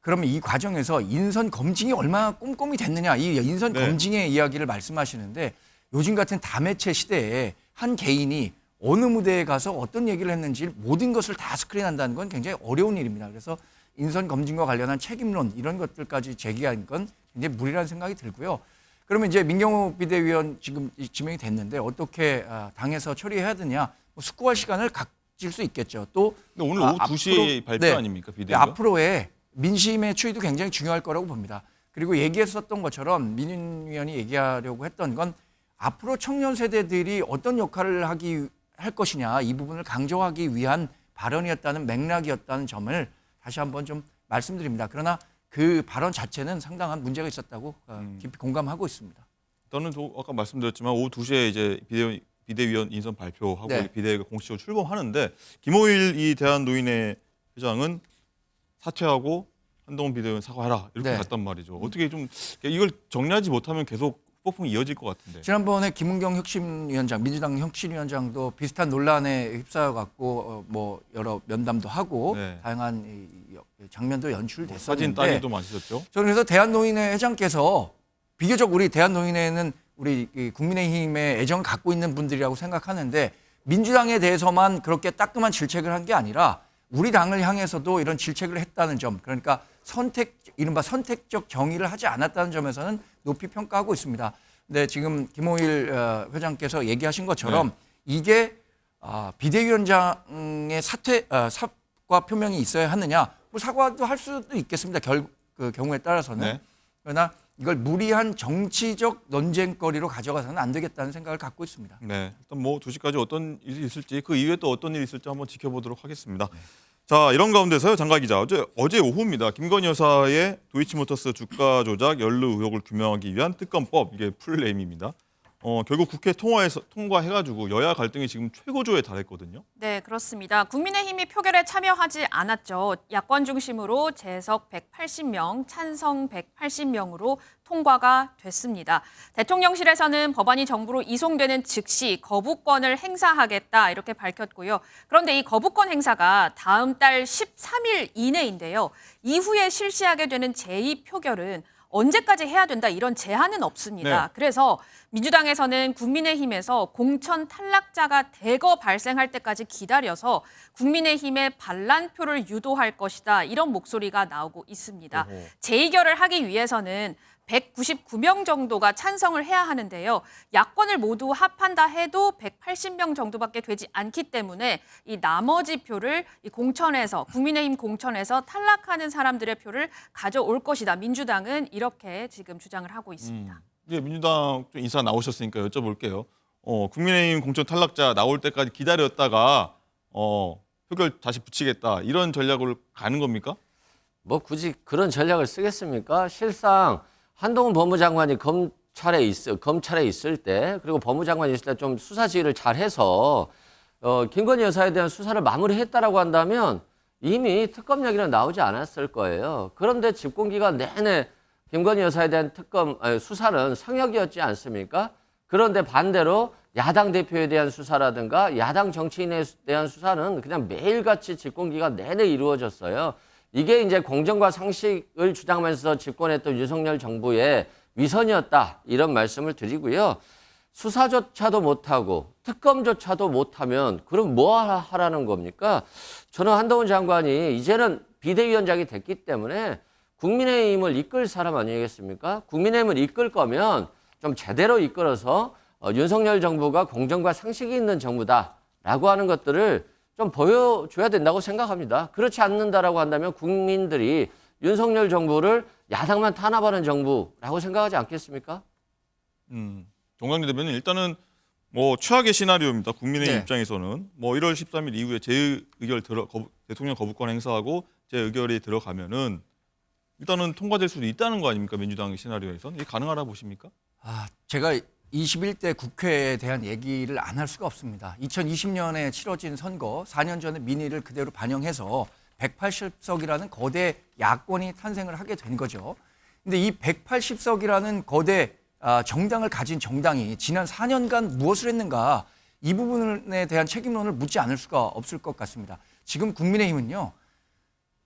그러면 이 과정에서 인선 검증이 얼마나 꼼꼼히 됐느냐 이 인선 검증의 이야기를 말씀하시는데 요즘 같은 다매체 시대에 한 개인이 어느 무대에 가서 어떤 얘기를 했는지 모든 것을 다 스크린한다는 건 굉장히 어려운 일입니다. 그래서 인선 검증과 관련한 책임론 이런 것들까지 제기한 건 굉장히 무리라는 생각이 들고요. 그러면 이제 민경우 비대위원 지금 지명이 됐는데 어떻게 당에서 처리해야 되냐 숙고할 시간을 가질 수 있겠죠. 또 오늘 오후 2시 발표 아닙니까 비대위원? 앞으로의 민심의 추이도 굉장히 중요할 거라고 봅니다. 그리고 얘기했었던 것처럼 민윤 위원이 얘기하려고 했던 건 앞으로 청년 세대들이 어떤 역할을 할 것이냐 이 부분을 강조하기 위한 발언이었다는 맥락이었다는 점을 다시 한번 좀 말씀드립니다. 그러나 그 발언 자체는 상당한 문제가 있었다고 깊이 공감하고 있습니다. 저는 아까 말씀드렸지만 오후 2시에 이제 비대위원 인선 발표하고 비대위가 공식적으로 출범하는데 김호일 이 대한노인회 회장은 사퇴하고 한동훈 비대위원 사과해라 이렇게 네. 갔단 말이죠. 어떻게 좀 이걸 정리하지 못하면 계속 후폭풍이 이어질 것 같은데. 지난번에 김은경 혁신위원장, 민주당 혁신위원장도 비슷한 논란에 휩싸여 갖고 뭐 여러 면담도 하고 네. 다양한 이 장면도 연출됐었는데 사진 따기도 많으셨죠. 저는 그래서 대한노인회 회장께서 비교적 우리 대한노인회는 우리 이 국민의힘에 애정을 갖고 있는 분들이라고 생각하는데 민주당에 대해서만 그렇게 따끔한 질책을 한 게 아니라 우리 당을 향해서도 이런 질책을 했다는 점, 그러니까 이른바 선택적 정의를 하지 않았다는 점에서는 높이 평가하고 있습니다. 근데 지금 김호일 회장께서 얘기하신 것처럼 이게 비대위원장의 사과 표명이 있어야 하느냐, 뭐 사과도 할 수도 있겠습니다. 그 경우에 따라서는. 그러나 이걸 무리한 정치적 논쟁거리로 가져가서는 안 되겠다는 생각을 갖고 있습니다. 네, 일단 뭐 2시까지 어떤 일이 있을지 그 이후에 또 어떤 일이 있을지 한번 지켜보도록 하겠습니다. 자, 이런 가운데서요, 장가 기자, 어제 오후입니다. 김건희 여사의 도이치모터스 주가 조작 연루 의혹을 규명하기 위한 특검법, 이게 풀네임입니다. 결국 국회 통과해가지고 여야 갈등이 지금 최고조에 달했거든요. 네, 그렇습니다. 국민의힘이 표결에 참여하지 않았죠. 야권 중심으로 재석 180명, 찬성 180명으로 통과가 됐습니다. 대통령실에서는 법안이 정부로 이송되는 즉시 거부권을 행사하겠다 이렇게 밝혔고요. 그런데 이 거부권 행사가 다음 달 13일 이내인데요. 이후에 실시하게 되는 제2표결은 언제까지 해야 된다 이런 제한은 없습니다. 네. 그래서 민주당에서는 국민의힘에서 공천 탈락자가 대거 발생할 때까지 기다려서 국민의힘의 반란표를 유도할 것이다 이런 목소리가 나오고 있습니다. 제2결을 하기 위해서는 199명 정도가 찬성을 해야 하는데요. 야권을 모두 합한다 해도 180명 정도밖에 되지 않기 때문에 이 나머지 표를 이 공천에서 국민의힘 공천에서 탈락하는 사람들의 표를 가져올 것이다. 민주당은 이렇게 지금 주장을 하고 있습니다. 예, 민주당 좀 인사 나오셨으니까 여쭤볼게요. 국민의힘 공천 탈락자 나올 때까지 기다렸다가 표결 다시 붙이겠다 이런 전략으로 가는 겁니까? 뭐 굳이 그런 전략을 쓰겠습니까? 실상 한동훈 법무장관이 검찰에 있을 때 그리고 법무장관이 있을 때 좀 수사 지휘를 잘해서 김건희 여사에 대한 수사를 마무리했다라고 한다면 이미 특검 얘기는 나오지 않았을 거예요. 그런데 집권기간 내내 김건희 여사에 대한 수사는 성역이었지 않습니까? 그런데 반대로 야당 대표에 대한 수사라든가 야당 정치인에 대한 수사는 그냥 매일같이 집권기간 내내 이루어졌어요. 이게 이제 공정과 상식을 주장하면서 집권했던 윤석열 정부의 위선이었다 이런 말씀을 드리고요. 수사조차도 못하고 특검조차도 못하면 그럼 뭐 하라는 겁니까? 저는 한동훈 장관이 이제는 비대위원장이 됐기 때문에 국민의힘을 이끌 사람 아니겠습니까? 국민의힘을 이끌 거면 좀 제대로 이끌어서 윤석열 정부가 공정과 상식이 있는 정부다라고 하는 것들을 좀 보여줘야 된다고 생각합니다. 그렇지 않는다라고 한다면 국민들이 윤석열 정부를 야당만 탄압하는 정부라고 생각하지 않겠습니까? 정강진 대변인 일단은 뭐 최악의 시나리오입니다. 국민의힘 네. 입장에서는 뭐 1월 13일 이후에 재의결 대통령 거부권 행사하고 재의결이 들어가면은 일단은 통과될 수도 있다는 거 아닙니까? 민주당 시나리오에서는 이게 가능하다 보십니까? 제가 21대 국회에 대한 얘기를 안 할 수가 없습니다. 2020년에 치러진 선거, 4년 전의 민의를 그대로 반영해서 180석이라는 거대 야권이 탄생을 하게 된 거죠. 근데 이 180석이라는 거대 정당을 가진 정당이 지난 4년간 무엇을 했는가, 이 부분에 대한 책임론을 묻지 않을 수가 없을 것 같습니다. 지금 국민의힘은요,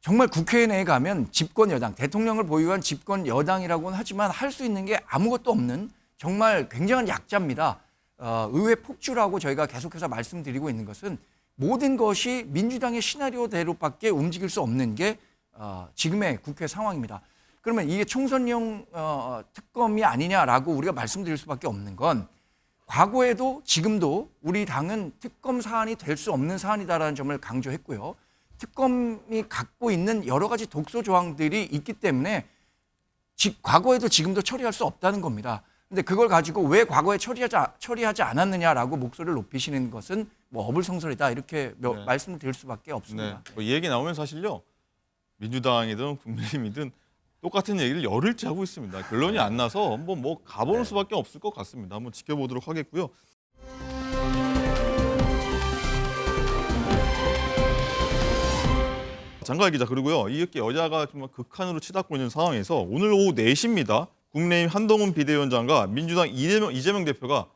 정말 국회 내에 가면 집권 여당, 대통령을 보유한 집권 여당이라고는 하지만 할 수 있는 게 아무것도 없는 정말 굉장한 약자입니다. 의회 폭주라고 저희가 계속해서 말씀드리고 있는 것은 모든 것이 민주당의 시나리오대로밖에 움직일 수 없는 게 지금의 국회 상황입니다. 그러면 이게 총선용 특검이 아니냐라고 우리가 말씀드릴 수밖에 없는 건 과거에도 지금도 우리 당은 특검 사안이 될 수 없는 사안이다라는 점을 강조했고요. 특검이 갖고 있는 여러 가지 독소 조항들이 있기 때문에 과거에도 지금도 처리할 수 없다는 겁니다. 근데 그걸 가지고 왜 과거에 처리하지 않았느냐라고 목소리를 높이시는 것은 뭐 어불성설이다 이렇게 말씀을 드릴 수밖에 없습니다. 네. 이 얘기 나오면 사실요, 민주당이든 국민의힘이든 똑같은 얘기를 열흘째 하고 있습니다. 결론이 안 나서 한번 뭐 가보는 수밖에 없을 것 같습니다. 한번 지켜보도록 하겠고요. 장가희 기자, 그리고요, 이렇게 여야가 정말 극한으로 치닫고 있는 상황에서 오늘 오후 4시입니다. 국민의힘 한동훈 비대위원장과 민주당 이재명 대표가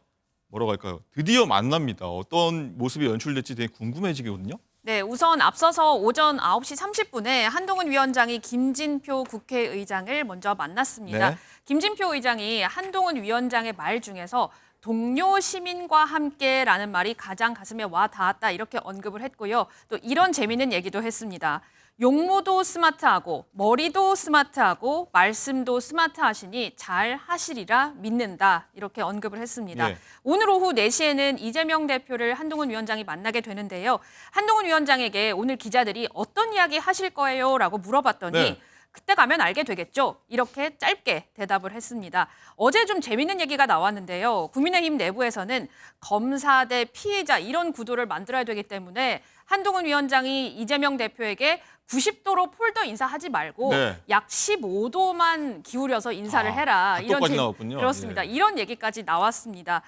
뭐라고 할까요? 드디어 만납니다. 어떤 모습이 연출될지 되게 궁금해지거든요. 네, 우선 앞서서 오전 9시 30분에 한동훈 위원장이 김진표 국회의장을 먼저 만났습니다. 네. 김진표 의장이 한동훈 위원장의 말 중에서 동료 시민과 함께라는 말이 가장 가슴에 와 닿았다 이렇게 언급을 했고요. 또 이런 재미있는 얘기도 했습니다. 용모도 스마트하고 머리도 스마트하고 말씀도 스마트하시니 잘 하시리라 믿는다 이렇게 언급을 했습니다. 예. 오늘 오후 4시에는 이재명 대표를 한동훈 위원장이 만나게 되는데요. 한동훈 위원장에게 오늘 기자들이 어떤 이야기 하실 거예요? 라고 물어봤더니 네. 그때 가면 알게 되겠죠. 이렇게 짧게 대답을 했습니다. 어제 좀 재밌는 얘기가 나왔는데요. 국민의힘 내부에서는 검사 대 피해자 이런 구도를 만들어야 되기 때문에 한동훈 위원장이 이재명 대표에게 90도로 폴더 인사하지 말고 네. 약 15도만 기울여서 인사를 해라. 각도까지 나왔군요. 그렇습니다. 예. 이런 얘기까지 나왔습니다.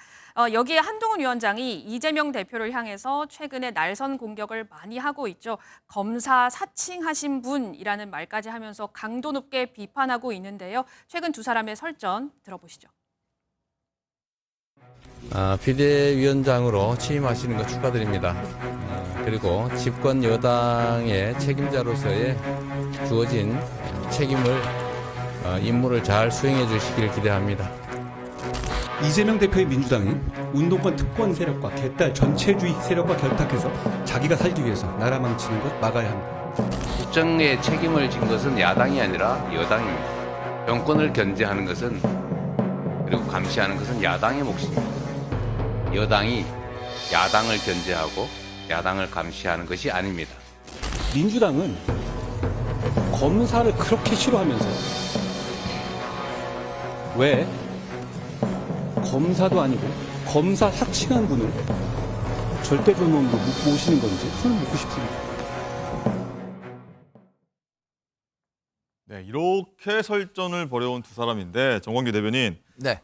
여기에 한동훈 위원장이 이재명 대표를 향해서 최근에 날선 공격을 많이 하고 있죠. 검사 사칭하신 분이라는 말까지 하면서 강도 높게 비판하고 있는데요. 최근 두 사람의 설전 들어보시죠. 비대위원장으로 취임하시는 거 축하드립니다. 그리고 집권 여당의 책임자로서의 주어진 책임을 임무를 잘 수행해 주시길 기대합니다. 이재명 대표의 민주당이 운동권 특권 세력과 개딸 전체주의 세력과 결탁해서 자기가 살기 위해서 나라 망치는 것 막아야 합니다. 국정에 책임을 진 것은 야당이 아니라 여당입니다. 정권을 견제하는 것은 그리고 감시하는 것은 야당의 몫입니다. 여당이 야당을 견제하고 야당을 감시하는 것이 아닙니다. 민주당은 검사를 그렇게 싫어하면서 왜 검사도 아니고 검사 사칭한 분을 절대존엄으로 모시는 건지 저는 묻고 싶습니다. 네, 이렇게 설전을 벌여온 두 사람인데 정광규 대변인, 네.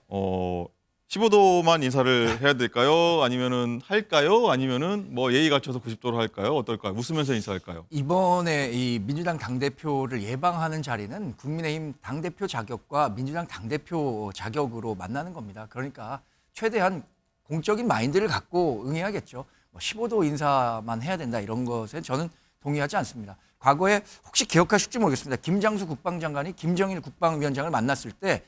15도만 인사를 해야 될까요? 아니면은 할까요? 아니면은 뭐 예의 갖춰서 90도로 할까요? 어떨까요? 웃으면서 인사할까요? 이번에 이 민주당 당대표를 예방하는 자리는 국민의힘 당대표 자격과 민주당 당대표 자격으로 만나는 겁니다. 그러니까 최대한 공적인 마인드를 갖고 응해야겠죠. 뭐 15도 인사만 해야 된다 이런 것에 저는 동의하지 않습니다. 과거에 혹시 기억하실지 모르겠습니다. 김장수 국방장관이 김정일 국방위원장을 만났을 때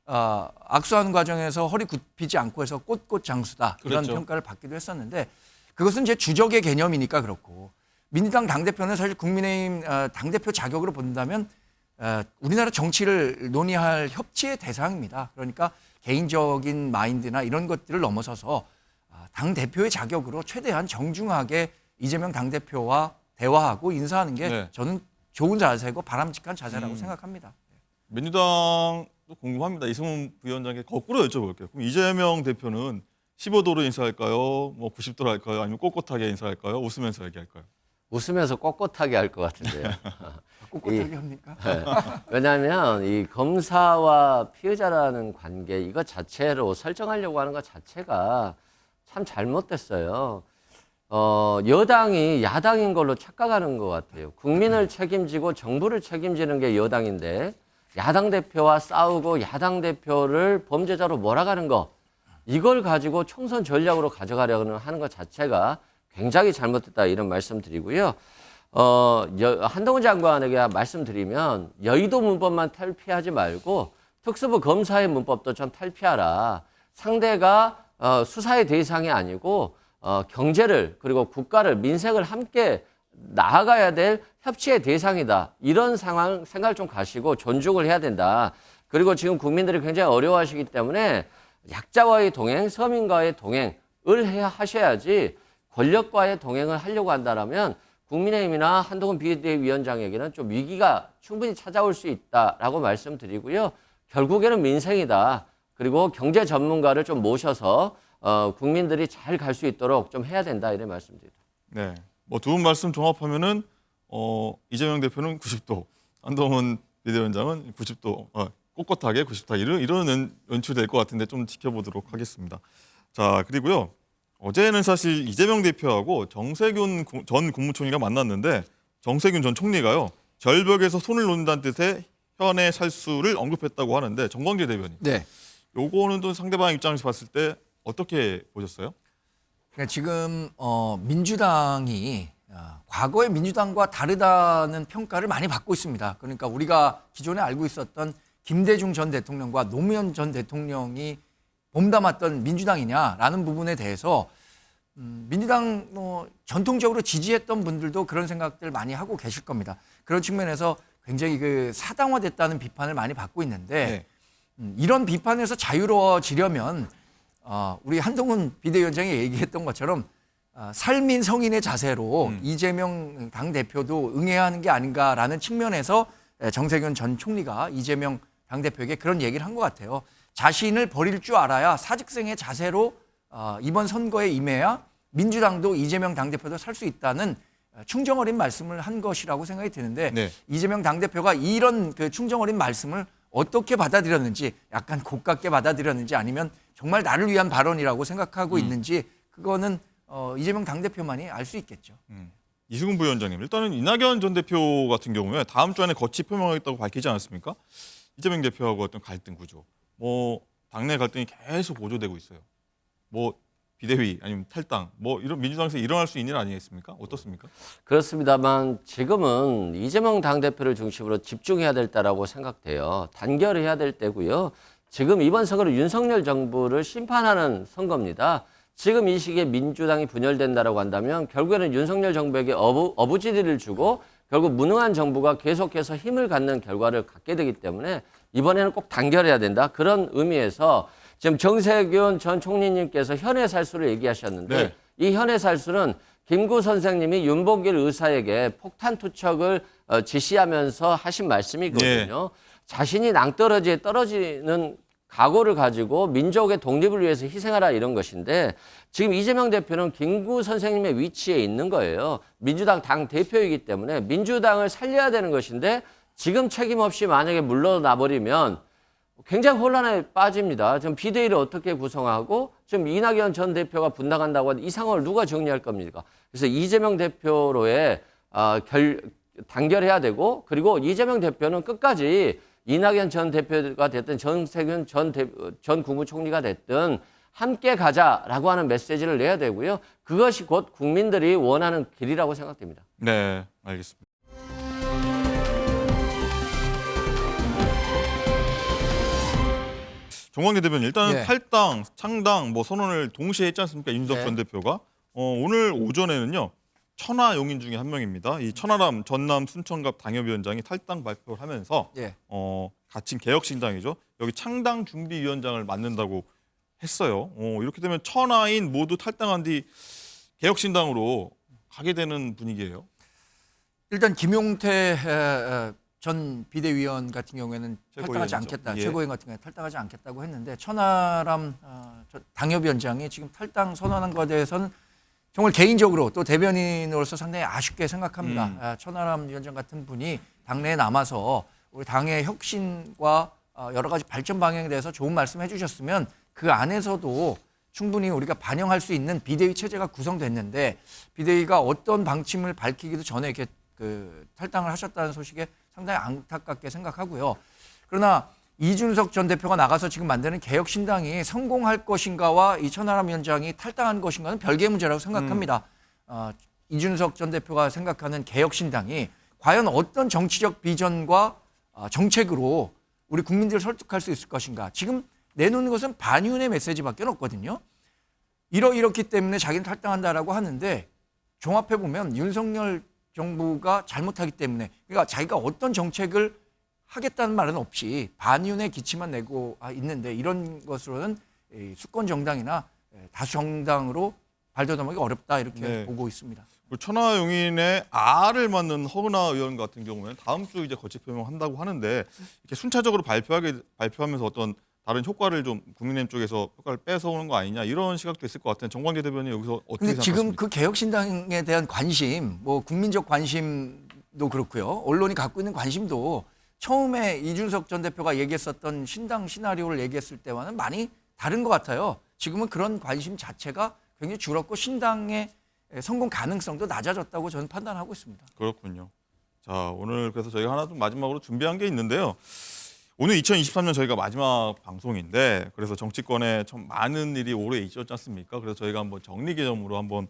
악수하는 과정에서 허리 굽히지 않고 해서 꽃꽃 장수다 이런 그렇죠. 평가를 받기도 했었는데 그것은 이제 주적의 개념이니까 그렇고 민주당 당대표는 사실 국민의힘 당대표 자격으로 본다면 우리나라 정치를 논의할 협치의 대상입니다. 그러니까 개인적인 마인드나 이런 것들을 넘어서서 당대표의 자격으로 최대한 정중하게 이재명 당대표와 대화하고 인사하는 게 네. 저는 좋은 자세고 바람직한 자세라고 생각합니다. 민주당도 궁금합니다. 이승훈 부위원장께 거꾸로 여쭤볼게요. 그럼 이재명 대표는 15도로 인사할까요? 뭐 90도로 할까요? 아니면 꼿꼿하게 인사할까요? 웃으면서 얘기할까요? 웃으면서 꼿꼿하게 할 것 같은데요. 꼿꼿하게 합니까? 네. 왜냐하면 이 검사와 피해자라는 관계 이거 자체로 설정하려고 하는 것 자체가 참 잘못됐어요. 여당이 야당인 걸로 착각하는 것 같아요. 국민을 책임지고 정부를 책임지는 게 여당인데 야당 대표와 싸우고 야당 대표를 범죄자로 몰아가는 거 이걸 가지고 총선 전략으로 가져가려는 하는 것 자체가 굉장히 잘못됐다 이런 말씀 드리고요. 한동훈 장관에게 말씀드리면 여의도 문법만 탈피하지 말고 특수부 검사의 문법도 좀 탈피하라. 상대가 수사의 대상이 아니고 경제를 그리고 국가를 민생을 함께 나아가야 될 협치의 대상이다. 이런 상황 생각을 좀 가시고 존중을 해야 된다. 그리고 지금 국민들이 굉장히 어려워하시기 때문에 약자와의 동행, 서민과의 동행을 하셔야지 권력과의 동행을 하려고 한다면 국민의힘이나 한동훈 비대위원장에게는 좀 위기가 충분히 찾아올 수 있다라고 말씀드리고요. 결국에는 민생이다. 그리고 경제 전문가를 좀 모셔서 국민들이 잘 갈 수 있도록 좀 해야 된다 이런 말씀드립니다. 네, 뭐 두 분 말씀 종합하면은 이재명 대표는 90도, 한동훈 비대위원장은 90도, 꼿꼿하게 90도 이런 연출될 것 같은데 좀 지켜보도록 하겠습니다. 자, 그리고요. 어제는 사실 이재명 대표하고 정세균 전 국무총리가 만났는데 정세균 전 총리가요. 절벽에서 손을 놓는다는 뜻의 현의 살수를 언급했다고 하는데 정광재 대변인. 네. 요거는 또 상대방 입장에서 봤을 때 어떻게 보셨어요? 그러니까 지금 민주당이 과거의 민주당과 다르다는 평가를 많이 받고 있습니다. 그러니까 우리가 기존에 알고 있었던 김대중 전 대통령과 노무현 전 대통령이 몸담았던 민주당이냐라는 부분에 대해서 민주당 전통적으로 지지했던 분들도 그런 생각들 많이 하고 계실 겁니다. 그런 측면에서 굉장히 그 사당화됐다는 비판을 많이 받고 있는데 이런 비판에서 자유로워지려면 우리 한동훈 비대위원장이 얘기했던 것처럼 삶인 성인의 자세로 이재명 당대표도 응해야 하는 게 아닌가라는 측면에서 정세균 전 총리가 이재명 당대표에게 그런 얘기를 한 것 같아요. 자신을 버릴 줄 알아야 사직생의 자세로 이번 선거에 임해야 민주당도 이재명 당대표도 살 수 있다는 충정 어린 말씀을 한 것이라고 생각이 드는데 네. 이재명 당대표가 이런 그 충정 어린 말씀을 어떻게 받아들였는지 약간 고깝게 받아들였는지 아니면 정말 나를 위한 발언이라고 생각하고 있는지 그거는 이재명 당대표만이 알 수 있겠죠. 이수근 부위원장님, 일단은 이낙연 전 대표 같은 경우에 다음 주 안에 거치 표명하겠다고 밝히지 않았습니까? 이재명 대표하고 어떤 갈등 구조, 당내 갈등이 계속 고조되고 있어요. 비대위 아니면 탈당, 이런 민주당에서 일어날 수 있는 일 아니겠습니까? 어떻습니까? 그렇습니다만 지금은 이재명 당대표를 중심으로 집중해야 될 때라고 생각돼요. 단결해야 될 때고요. 지금 이번 선거는 윤석열 정부를 심판하는 선거입니다. 지금 이 시기에 민주당이 분열된다라고 한다면 결국에는 윤석열 정부에게 어부지리를 주고 결국 무능한 정부가 계속해서 힘을 갖는 결과를 갖게 되기 때문에 이번에는 꼭 단결해야 된다. 그런 의미에서 지금 정세균 전 총리님께서 현의 살수를 얘기하셨는데 네. 이 현의 살수는 김구 선생님이 윤복일 의사에게 폭탄 투척을 지시하면서 하신 말씀이거든요. 자신이 낭떠러지에 떨어지는 각오를 가지고 민족의 독립을 위해서 희생하라 이런 것인데 지금 이재명 대표는 김구 선생님의 위치에 있는 거예요. 민주당 당 대표이기 때문에 민주당을 살려야 되는 것인데 지금 책임 없이 만약에 물러나 버리면 굉장히 혼란에 빠집니다. 지금 비대위를 어떻게 구성하고 지금 이낙연 전 대표가 분당한다고 하는데 이 상황을 누가 정리할 겁니까? 그래서 이재명 대표로의 단결해야 되고 그리고 이재명 대표는 끝까지 이낙연 전 대표가 됐든 정세균 전 국무총리가 됐든 함께 가자라고 하는 메시지를 내야 되고요. 그것이 곧 국민들이 원하는 길이라고 생각됩니다. 네, 알겠습니다. 정광재 대변인, 일단은 탈당, 창당 선언을 동시에 했지 않습니까? 이준석 전 대표가. 오늘 오전에는요. 천하용인 중에 한 명입니다. 이 천하람 전남 순천갑 당협위원장이 탈당 발표를 하면서 같은 개혁신당이죠. 여기 창당준비위원장을 맡는다고 했어요. 이렇게 되면 천하인 모두 탈당한 뒤 개혁신당으로 가게 되는 분위기예요. 일단 김용태 전 비대위원 같은 경우에는 탈당하지 않겠다. 최고위원 같은 경우에 탈당하지 않겠다고 했는데 천하람 당협위원장이 지금 탈당 선언한 것에 대해서는 정말 개인적으로 또 대변인으로서 상당히 아쉽게 생각합니다. 천하람 위원장 같은 분이 당내에 남아서 우리 당의 혁신과 여러 가지 발전 방향에 대해서 좋은 말씀 해주셨으면 그 안에서도 충분히 우리가 반영할 수 있는 비대위 체제가 구성됐는데 비대위가 어떤 방침을 밝히기도 전에 이렇게 탈당을 하셨다는 소식에 상당히 안타깝게 생각하고요. 그러나 이준석 전 대표가 나가서 지금 만드는 개혁신당이 성공할 것인가와 이 천하람 위원장이 탈당한 것인가는 별개의 문제라고 생각합니다. 이준석 전 대표가 생각하는 개혁신당이 과연 어떤 정치적 비전과 정책으로 우리 국민들을 설득할 수 있을 것인가. 지금 내놓는 것은 반윤의 메시지밖에 없거든요. 이렇기 때문에 자기는 탈당한다라고 하는데 종합해보면 윤석열 정부가 잘못하기 때문에 그러니까 자기가 어떤 정책을 하겠다는 말은 없이 반윤의 기치만 내고 있는데 이런 것으로는 수권 정당이나 다수 정당으로 발돋움하기 어렵다 이렇게 보고 있습니다. 천하용인의 R을 맡는 허은하 의원 같은 경우에는 다음 주 이제 거치 표명한다고 하는데 이렇게 순차적으로 발표하면서 어떤 다른 효과를 좀 국민의힘 쪽에서 효과를 뺏어오는 거 아니냐 이런 시각도 있을 것 같은 정광재 대변인 여기서 어떻게 생각하십니까? 지금 그 개혁신당에 대한 관심, 국민적 관심도 그렇고요. 언론이 갖고 있는 관심도 처음에 이준석 전 대표가 얘기했었던 신당 시나리오를 얘기했을 때와는 많이 다른 것 같아요. 지금은 그런 관심 자체가 굉장히 줄었고 신당의 성공 가능성도 낮아졌다고 저는 판단하고 있습니다. 그렇군요. 자, 오늘 그래서 저희가 하나 좀 마지막으로 준비한 게 있는데요. 오늘 2023년 저희가 마지막 방송인데 그래서 정치권에 참 많은 일이 올해 있었지 않습니까? 그래서 저희가 한번 정리 개념으로 한번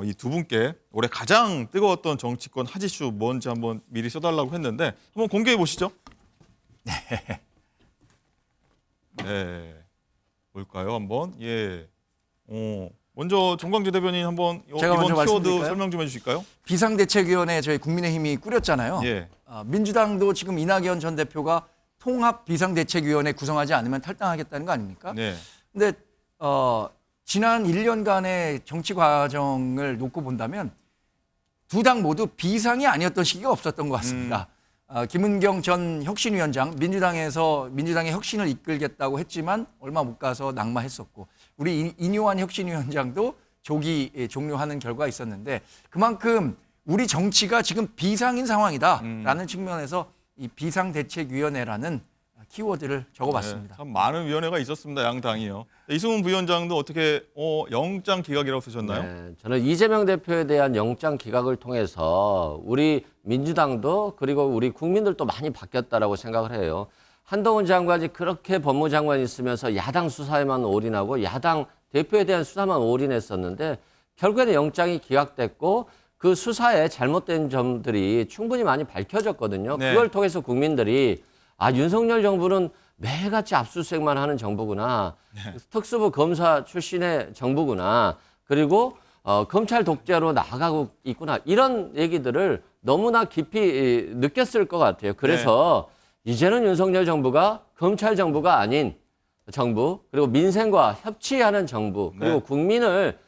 이 두 분께 올해 가장 뜨거웠던 정치권 핫 이슈 뭔지 한번 미리 써달라고 했는데 한번 공개해 보시죠. 네. 볼까요, 한번? 예. 먼저 정광재 대변인 한번 제가 이번 먼저 키워드 말씀드릴까요? 설명 좀 해주실까요? 비상대책위원회 저희 국민의힘이 꾸렸잖아요. 예. 민주당도 지금 이낙연 전 대표가 통합 비상대책위원회 구성하지 않으면 탈당하겠다는 거 아닙니까? 네. 근데 지난 1년간의 정치 과정을 놓고 본다면 두 당 모두 비상이 아니었던 시기가 없었던 것 같습니다. 김은경 전 혁신위원장 민주당의 혁신을 이끌겠다고 했지만 얼마 못 가서 낙마했었고 우리 인요한 혁신위원장도 조기 종료하는 결과가 있었는데 그만큼 우리 정치가 지금 비상인 상황이다라는 측면에서 이 비상대책위원회라는 키워드를 적어봤습니다. 네, 참 많은 위원회가 있었습니다. 양 당이요. 이승훈 부위원장도 어떻게 영장 기각이라고 쓰셨나요? 네, 저는 이재명 대표에 대한 영장 기각을 통해서 우리 민주당도 그리고 우리 국민들도 많이 바뀌었다라고 생각을 해요. 한동훈 장관이 그렇게 법무장관이 있으면서 야당 수사에만 올인하고 야당 대표에 대한 수사만 올인했었는데 결국에는 영장이 기각됐고 그 수사에 잘못된 점들이 충분히 많이 밝혀졌거든요. 네. 그걸 통해서 국민들이 윤석열 정부는 매일같이 압수수색만 하는 정부구나. 네. 특수부 검사 출신의 정부구나. 그리고 검찰 독재로 나아가고 있구나. 이런 얘기들을 너무나 깊이 느꼈을 것 같아요. 그래서 이제는 윤석열 정부가 검찰 정부가 아닌 정부, 그리고 민생과 협치하는 정부, 그리고 국민을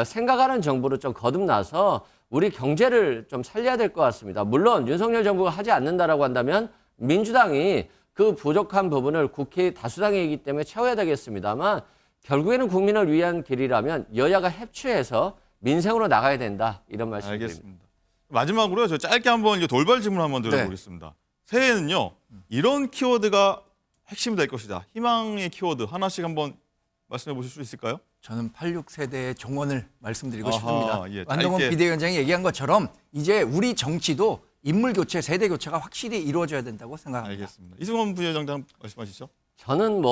생각하는 정부로 좀 거듭나서 우리 경제를 좀 살려야 될 것 같습니다. 물론 윤석열 정부가 하지 않는다라고 한다면 민주당이 그 부족한 부분을 국회 다수당이기 때문에 채워야 되겠습니다만 결국에는 국민을 위한 길이라면 여야가 협치해서 민생으로 나가야 된다. 이런 말씀드립니다. 알겠습니다. 마지막으로요. 저 짧게 한번 돌발 질문 한번 드려보겠습니다. 새해에는요. 이런 키워드가 핵심이 될 것이다. 희망의 키워드 하나씩 한번 말씀해 보실 수 있을까요? 저는 86세대의 정원을 말씀드리고 아하, 싶습니다. 예, 안동훈 짧게. 비대위원장이 얘기한 것처럼 이제 우리 정치도 인물 교체, 세대 교체가 확실히 이루어져야 된다고 생각합니다. 알겠습니다. 이승훈 부위원장 말씀하시죠. 저는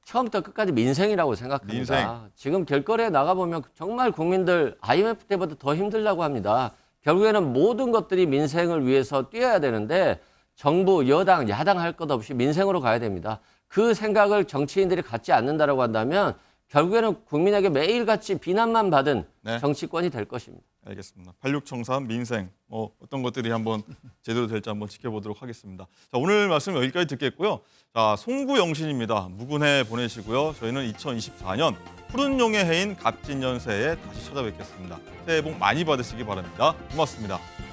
처음부터 끝까지 민생이라고 생각합니다. 민생. 지금 길거리에 나가보면 정말 국민들 IMF 때보다 더 힘들다고 합니다. 결국에는 모든 것들이 민생을 위해서 뛰어야 되는데 정부, 여당, 야당 할 것 없이 민생으로 가야 됩니다. 그 생각을 정치인들이 갖지 않는다라고 한다면 결국에는 국민에게 매일같이 비난만 받은 정치권이 될 것입니다. 알겠습니다. 86청산 민생 어떤 것들이 한번 제대로 될지 한번 지켜보도록 하겠습니다. 자, 오늘 말씀 여기까지 듣겠고요. 자, 송구영신입니다. 묵은해 보내시고요. 저희는 2024년 푸른 용의 해인 갑진년 새해에 다시 찾아뵙겠습니다. 새해 복 많이 받으시기 바랍니다. 고맙습니다.